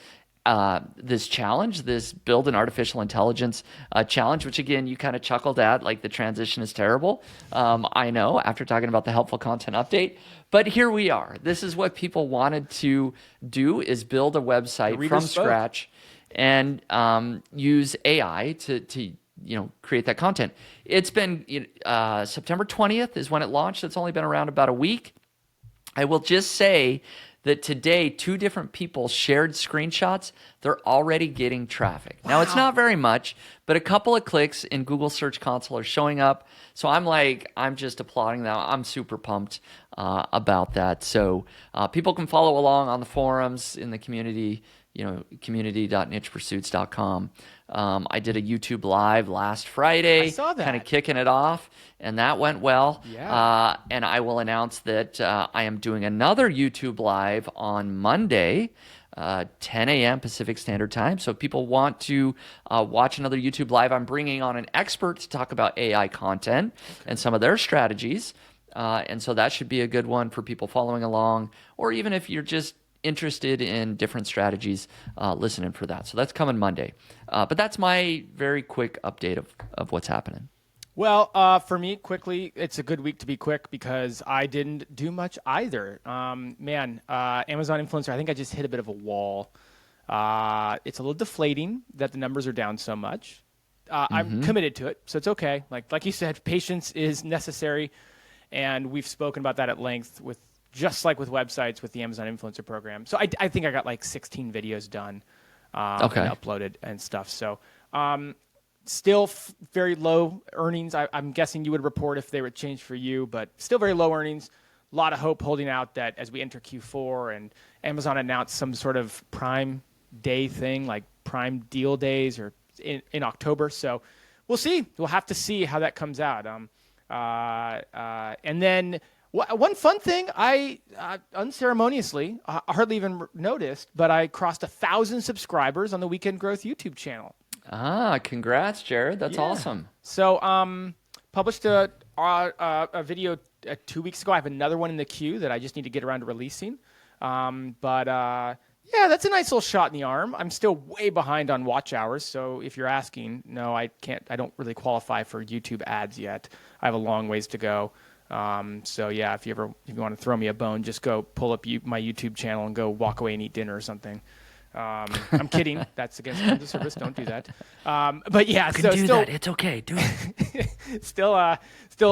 challenge, this build an artificial intelligence challenge, which again, you kind of chuckled at, like the transition is terrible. I know, after talking about the helpful content update, but here we are. This is what people wanted to do, is build a website from scratch and use AI to create that content. It's been September 20th is when it launched. It's only been around about a week. I will just say that today, 2 different people shared screenshots. They're already getting traffic. Wow. Now, it's not very much, but a couple of clicks in Google Search Console are showing up. So I'm just applauding that. I'm super pumped about that. So people can follow along on the forums in the community, community.nichepursuits.com. I did a YouTube live last Friday. I saw that. Kind of kicking it off, and that went well. Yeah. And I will announce that I am doing another YouTube live on Monday, 10 a.m. Pacific Standard Time. So if people want to watch another YouTube live, I'm bringing on an expert to talk about AI content and some of their strategies. And so that should be a good one for people following along, or even if you're just interested in different strategies, listening for that. So that's coming Monday. But that's my very quick update of what's happening. Well, for me, quickly, it's a good week to be quick because I didn't do much either. Amazon Influencer, I think I just hit a bit of a wall. It's a little deflating that the numbers are down so much. I'm committed to it, so it's okay. Like you said, patience is necessary, and we've spoken about that at length just like with websites with the Amazon Influencer program. So I think I got like 16 videos done and uploaded and stuff. So still very low earnings. I'm guessing you would report if they would change for you, but still very low earnings. A lot of hope holding out that as we enter Q4 and Amazon announced some sort of Prime Day thing, like Prime Deal Days or in October. So we'll see. We'll have to see how that comes out. And then one fun thing, I unceremoniously, I hardly even noticed, but I crossed 1,000 subscribers on the Weekend Growth YouTube channel. Congrats, Jared. That's awesome. So published a video 2 weeks ago. I have another one in the queue that I just need to get around to releasing. Yeah, that's a nice little shot in the arm. I'm still way behind on watch hours, so if you're asking, no, I can't. I don't really qualify for YouTube ads yet. I have a long ways to go. So yeah, if you want to throw me a bone, just go pull up my YouTube channel and go walk away and eat dinner or something. I'm kidding. That's against terms of service. Don't do that. But yeah, You can so do still, that. It's okay. Do it. still a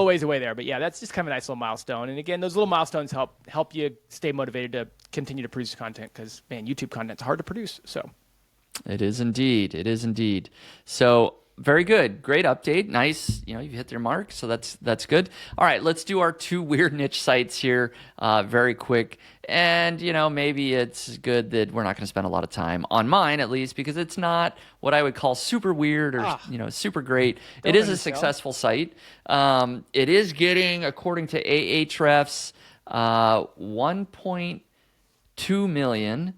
ways away there. But yeah, that's just kind of a nice little milestone. And again, those little milestones help you stay motivated to continue to produce content because man, YouTube content's hard to produce. So It is indeed. It is indeed. So very good. Great update. Nice. You've hit your mark. So that's good. All right, let's do our 2 weird niche sites here very quick. And, maybe it's good that we're not going to spend a lot of time on mine, at least, because it's not what I would call super weird or, super great. It is a undersell. successful site. It is getting, according to Ahrefs, 1.2 million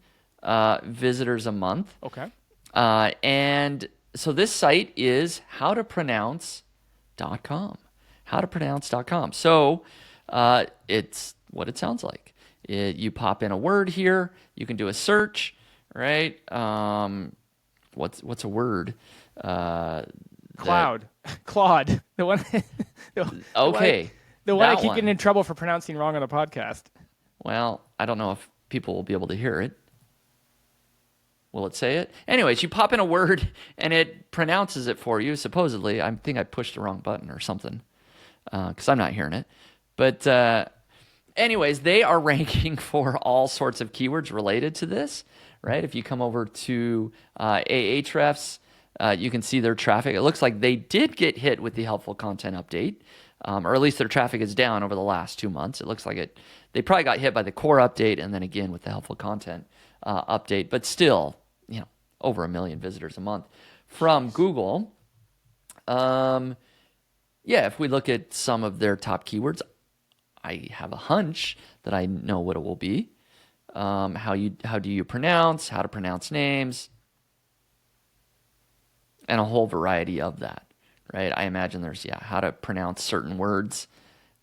visitors a month. okay. And so this site is howtopronounce.com. Howtopronounce.com. So it's what it sounds like. You pop in a word here. You can do a search, right? What's a word? Claude. The one. Okay. The one I that keep getting in trouble for pronouncing wrong on the podcast. Well, I don't know if people will be able to hear it. Will it say it? Anyways, you pop in a word and it pronounces it for you, supposedly. I think I pushed the wrong button or something because I'm not hearing it. But anyways, they are ranking for all sorts of keywords related to this, right? If you come over to Ahrefs, you can see their traffic. It looks like they did get hit with the helpful content update, or at least their traffic is down over the last 2 months. It looks like they probably got hit by the core update and then again with the helpful content update, but still, over 1 million visitors a month from Google. If we look at some of their top keywords, I have a hunch that I know what it will be. How do you pronounce, how to pronounce names, and a whole variety of that, right? I imagine there's, how to pronounce certain words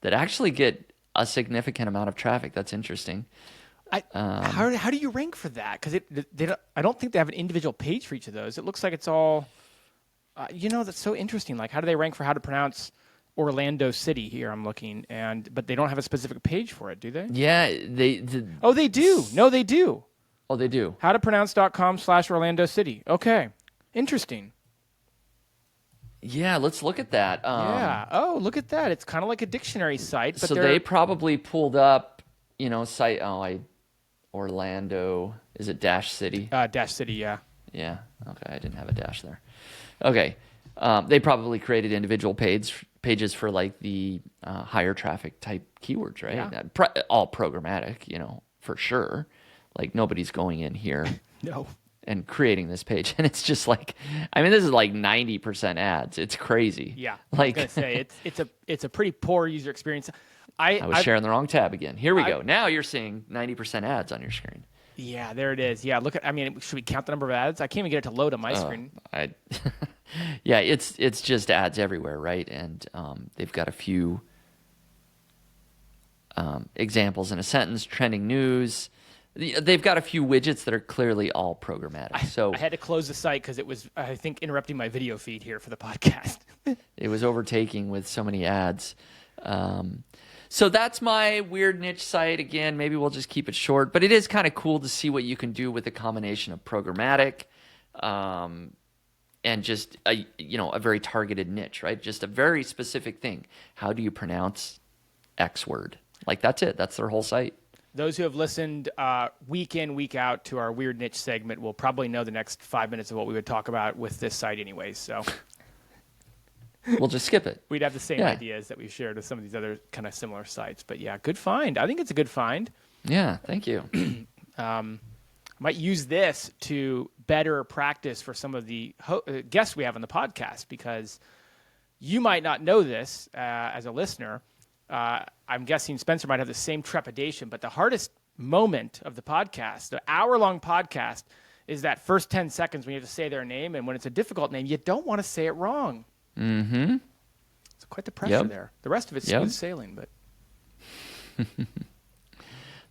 that actually get a significant amount of traffic. That's interesting. How do you rank for that? Because I don't think they have an individual page for each of those. It looks like it's all, that's so interesting. Like, how do they rank for how to pronounce Orlando City here? I'm looking, but they don't have a specific page for it, do they? Yeah, They do. No, they do. Oh, they do. Howtopronounce.com/Orlando City. Okay, interesting. Yeah, let's look at that. Yeah. Oh, look at that. It's kind of like a dictionary site, but So they probably pulled up, site. Orlando. Is it Dash City? Dash City. Yeah. Yeah. Okay, I didn't have a dash there. Okay. They probably created individual pages for like the higher traffic type keywords, right? Yeah. All programmatic, for sure. Like nobody's going in here No. and creating this page, and it's just like, this is like 90% ads. It's crazy. Yeah. Like I was gonna say it's a pretty poor user experience. I was sharing the wrong tab again. Here we go. Now you're seeing 90% ads on your screen. Yeah, there it is. Yeah, look at. Should we count the number of ads? I can't even get it to load on my screen. Yeah, it's just ads everywhere, right? And they've got a few examples in a sentence, trending news. They've got a few widgets that are clearly all programmatic. So I had to close the site because it was, I think, interrupting my video feed here for the podcast. it was overtaking with so many ads. So that's my weird niche site. Again, maybe we'll just keep it short, but it is kind of cool to see what you can do with a combination of programmatic and just a very targeted niche, right? Just a very specific thing. How do you pronounce X word? Like that's it. That's their whole site. Those who have listened week in, week out to our weird niche segment will probably know the next 5 minutes of what we would talk about with this site anyways. So We'll just skip it. we'd have the same Yeah. ideas that we've shared with some of these other kind of similar sites. But yeah, good find. I think it's a good find. Yeah, thank you. Might use this to better practice for some of the guests we have on the podcast because you might not know this as a listener. I'm guessing Spencer might have the same trepidation, but the hardest moment of the podcast, the hour-long podcast, is that first 10 seconds when you have to say their name, and when it's a difficult name, you don't want to say it wrong. Mm-hmm. It's quite the pressure there. The rest of it's Yep. smooth sailing, but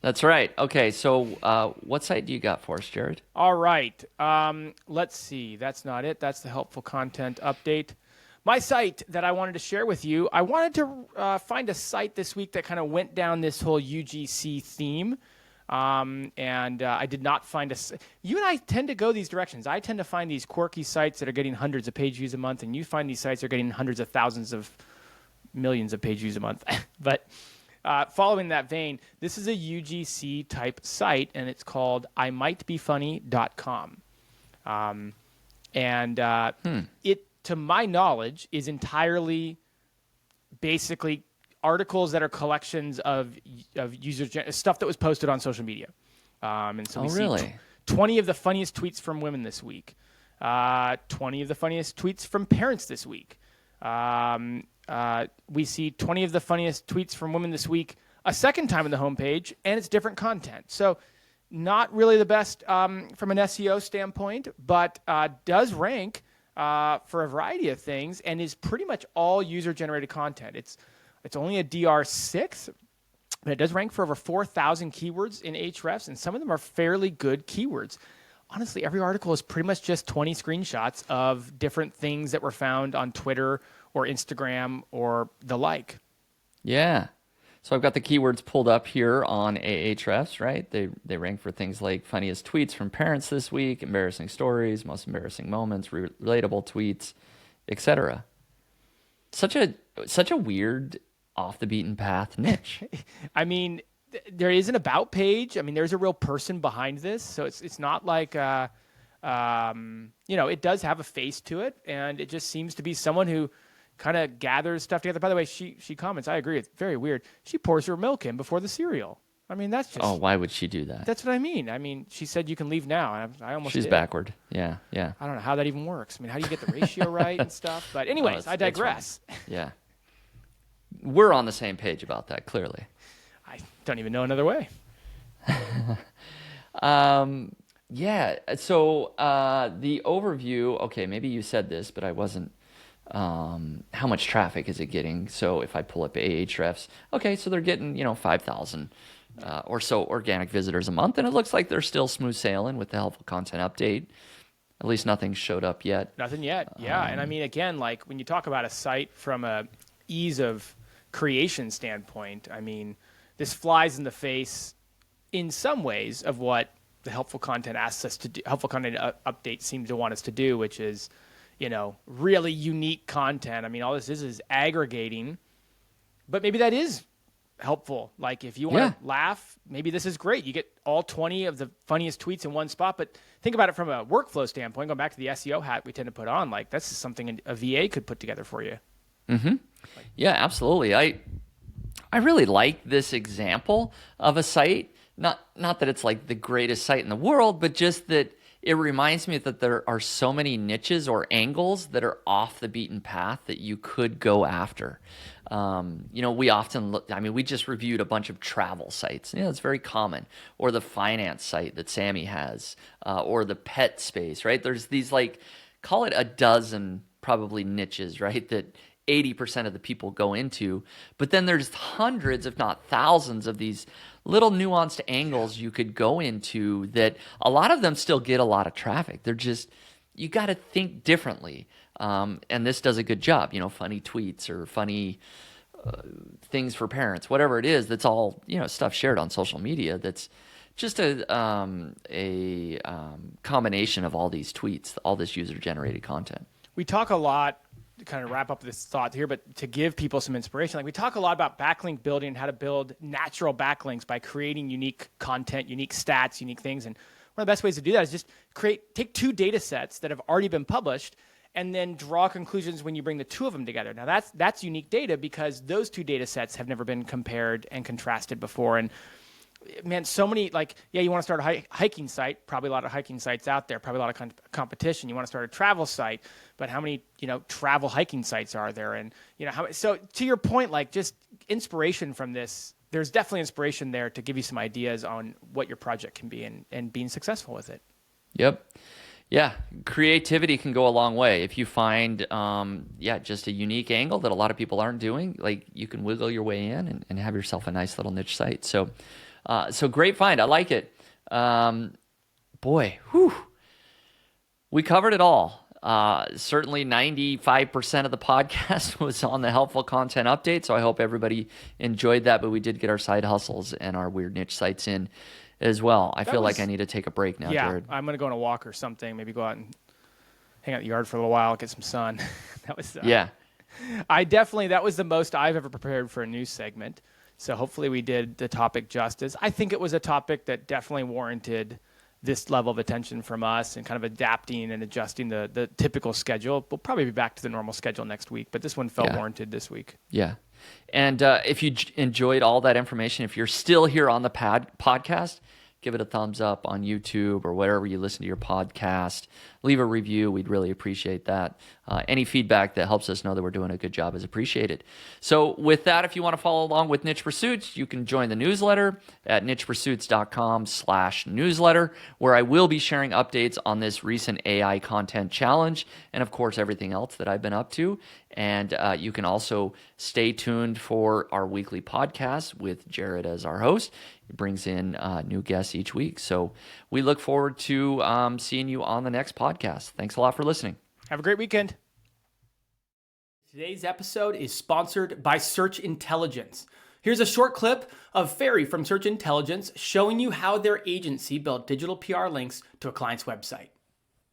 That's right. Okay, so what site do you got for us, Jared? all right. Let's see. That's not it. That's the helpful content update. My site that I wanted to share with you, I wanted to find a site this week that kind of went down this whole UGC theme. And I did not find you and I tend to go these directions. I tend to find these quirky sites that are getting hundreds of page views a month, and you find these sites that are getting hundreds of thousands of millions of page views a month. But following that vein, this is a UGC type site, and it's called imightbefunny.com. It, to my knowledge, is entirely basically articles that are collections of stuff that was posted on social media. And so we see 20 of the funniest tweets from women this week, 20 of the funniest tweets from parents this week. We see 20 of the funniest tweets from women this week a second time on the homepage, and it's different content. So not really the best from an SEO standpoint, but does rank for a variety of things and is pretty much all user-generated content. It's only a DR6, but it does rank for over 4,000 keywords in Ahrefs, and some of them are fairly good keywords. Honestly, every article is pretty much just 20 screenshots of different things that were found on Twitter or Instagram or the like. Yeah. So I've got the keywords pulled up here on Ahrefs, right? They rank for things like funniest tweets from parents this week, embarrassing stories, most embarrassing moments, relatable tweets, etc. Such a weird, off the beaten path niche. I mean, there is an about page. I mean, there's a real person behind this, so it's not like it does have a face to it, and it just seems to be someone who kind of gathers stuff together. By the way, she comments, I agree, it's very weird. She pours her milk in before the cereal. I mean, that's just... Oh, why would she do that? That's what I mean. I mean, she said you can leave now, and I almost She's did. Backward. Yeah. I don't know how that even works. I mean, how do you get the ratio right and stuff? But anyways, I digress. Yeah. We're on the same page about that, clearly. I don't even know another way. Yeah. So the overview, okay, maybe you said this, but I wasn't. How much traffic is it getting? So if I pull up Ahrefs, okay, so they're getting, 5,000 or so organic visitors a month, and it looks like they're still smooth sailing with the helpful content update. At least nothing showed up yet. Nothing yet. Yeah. And I mean, again, like when you talk about a site from a ease of creation standpoint, I mean, this flies in the face in some ways of what the helpful content asks us to do. Helpful content update seems to want us to do, which is, really unique content. I mean, all this is aggregating, but maybe that is helpful. Like if you want to laugh, maybe this is great. You get all 20 of the funniest tweets in one spot, but think about it from a workflow standpoint, going back to the SEO hat we tend to put on, like that's something a VA could put together for you. Mm-hmm. Yeah, absolutely. I really like this example of a site. Not that it's like the greatest site in the world, but just that it reminds me that there are so many niches or angles that are off the beaten path that you could go after. We often look, we just reviewed a bunch of travel sites. It's very common. Or the finance site that Sammy has, or the pet space, right? There's these call it a dozen probably niches, right? That 80% of the people go into, but then there's hundreds, if not thousands, of these little nuanced angles you could go into that a lot of them still get a lot of traffic. They're just, you got to think differently. And this does a good job, funny tweets or funny things for parents, whatever it is, that's all, stuff shared on social media. That's just a combination of all these tweets, all this user-generated content. We talk a lot, to kind of wrap up this thought here, but to give people some inspiration, we talk a lot about backlink building and how to build natural backlinks by creating unique content, unique stats, unique things. And one of the best ways to do that is just take two data sets that have already been published and then draw conclusions when you bring the two of them together. Now that's unique data because those two data sets have never been compared and contrasted before. And man, so many, you want to start a hiking site, probably a lot of hiking sites out there, probably a lot of competition. You want to start a travel site, but how many, travel hiking sites are there? And, so to your point, just inspiration from this, there's definitely inspiration there to give you some ideas on what your project can be and being successful with it. Yep. Yeah. Creativity can go a long way. If you find, just a unique angle that a lot of people aren't doing, you can wiggle your way in and have yourself a nice little niche site. So great find. I like it. We covered it all. Certainly 95% of the podcast was on the helpful content update. So I hope everybody enjoyed that. But we did get our side hustles and our weird niche sites in as well. I feel like I need to take a break now, Yeah, Jared. I'm going to go on a walk or something. Maybe go out and hang out in the yard for a little while, get some sun. That was Yeah. that was the most I've ever prepared for a news segment. So hopefully we did the topic justice. I think it was a topic that definitely warranted this level of attention from us and kind of adapting and adjusting the typical schedule. We'll probably be back to the normal schedule next week, but this one felt warranted this week. Yeah. And if you enjoyed all that information, if you're still here on the podcast, give it a thumbs up on YouTube or wherever you listen to your podcast. Leave a review. We'd really appreciate that. Any feedback that helps us know that we're doing a good job is appreciated. So with that, if you want to follow along with Niche Pursuits, you can join the newsletter at nichepursuits.com/newsletter, where I will be sharing updates on this recent AI content challenge and, of course, everything else that I've been up to. And you can also stay tuned for our weekly podcast with Jared as our host. He brings in new guests each week. So we look forward to seeing you on the next podcast. Thanks a lot for listening. Have a great weekend. Today's episode is sponsored by Search Intelligence. Here's a short clip of Ferry from Search Intelligence showing you how their agency built digital PR links to a client's website.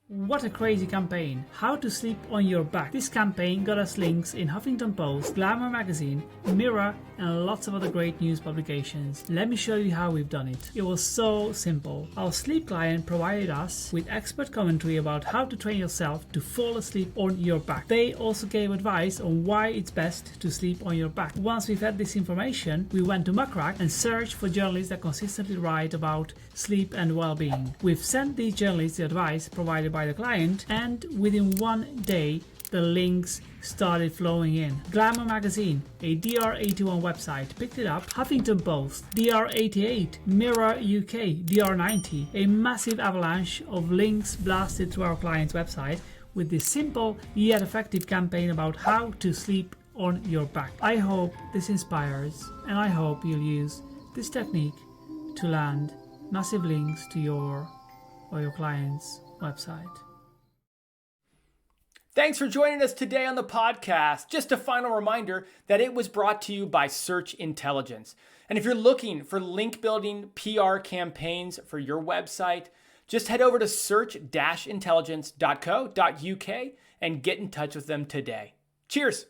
What a crazy campaign. How to Sleep on Your Back. This campaign got us links in Huffington Post, Glamour magazine, Mirror, and lots of other great news publications. Let me show you how we've done it. It was so simple. Our sleep client provided us with expert commentary about how to train yourself to fall asleep on your back. They also gave advice on why it's best to sleep on your back. Once we've had this information, we went to Muckrack and searched for journalists that consistently write about sleep and well-being. We've sent these journalists the advice provided by the client, and within one day the links started flowing in. Glamour magazine, a DR81 website, picked it up. Huffington Post, DR88, Mirror UK, DR90, a massive avalanche of links blasted to our client's website with this simple yet effective campaign about how to sleep on your back. I hope this inspires, and I hope you'll use this technique to land massive links to your or your client's website. Thanks for joining us today on the podcast. Just a final reminder that it was brought to you by Search Intelligence. And if you're looking for link building PR campaigns for your website, just head over to search-intelligence.co.uk and get in touch with them today. Cheers.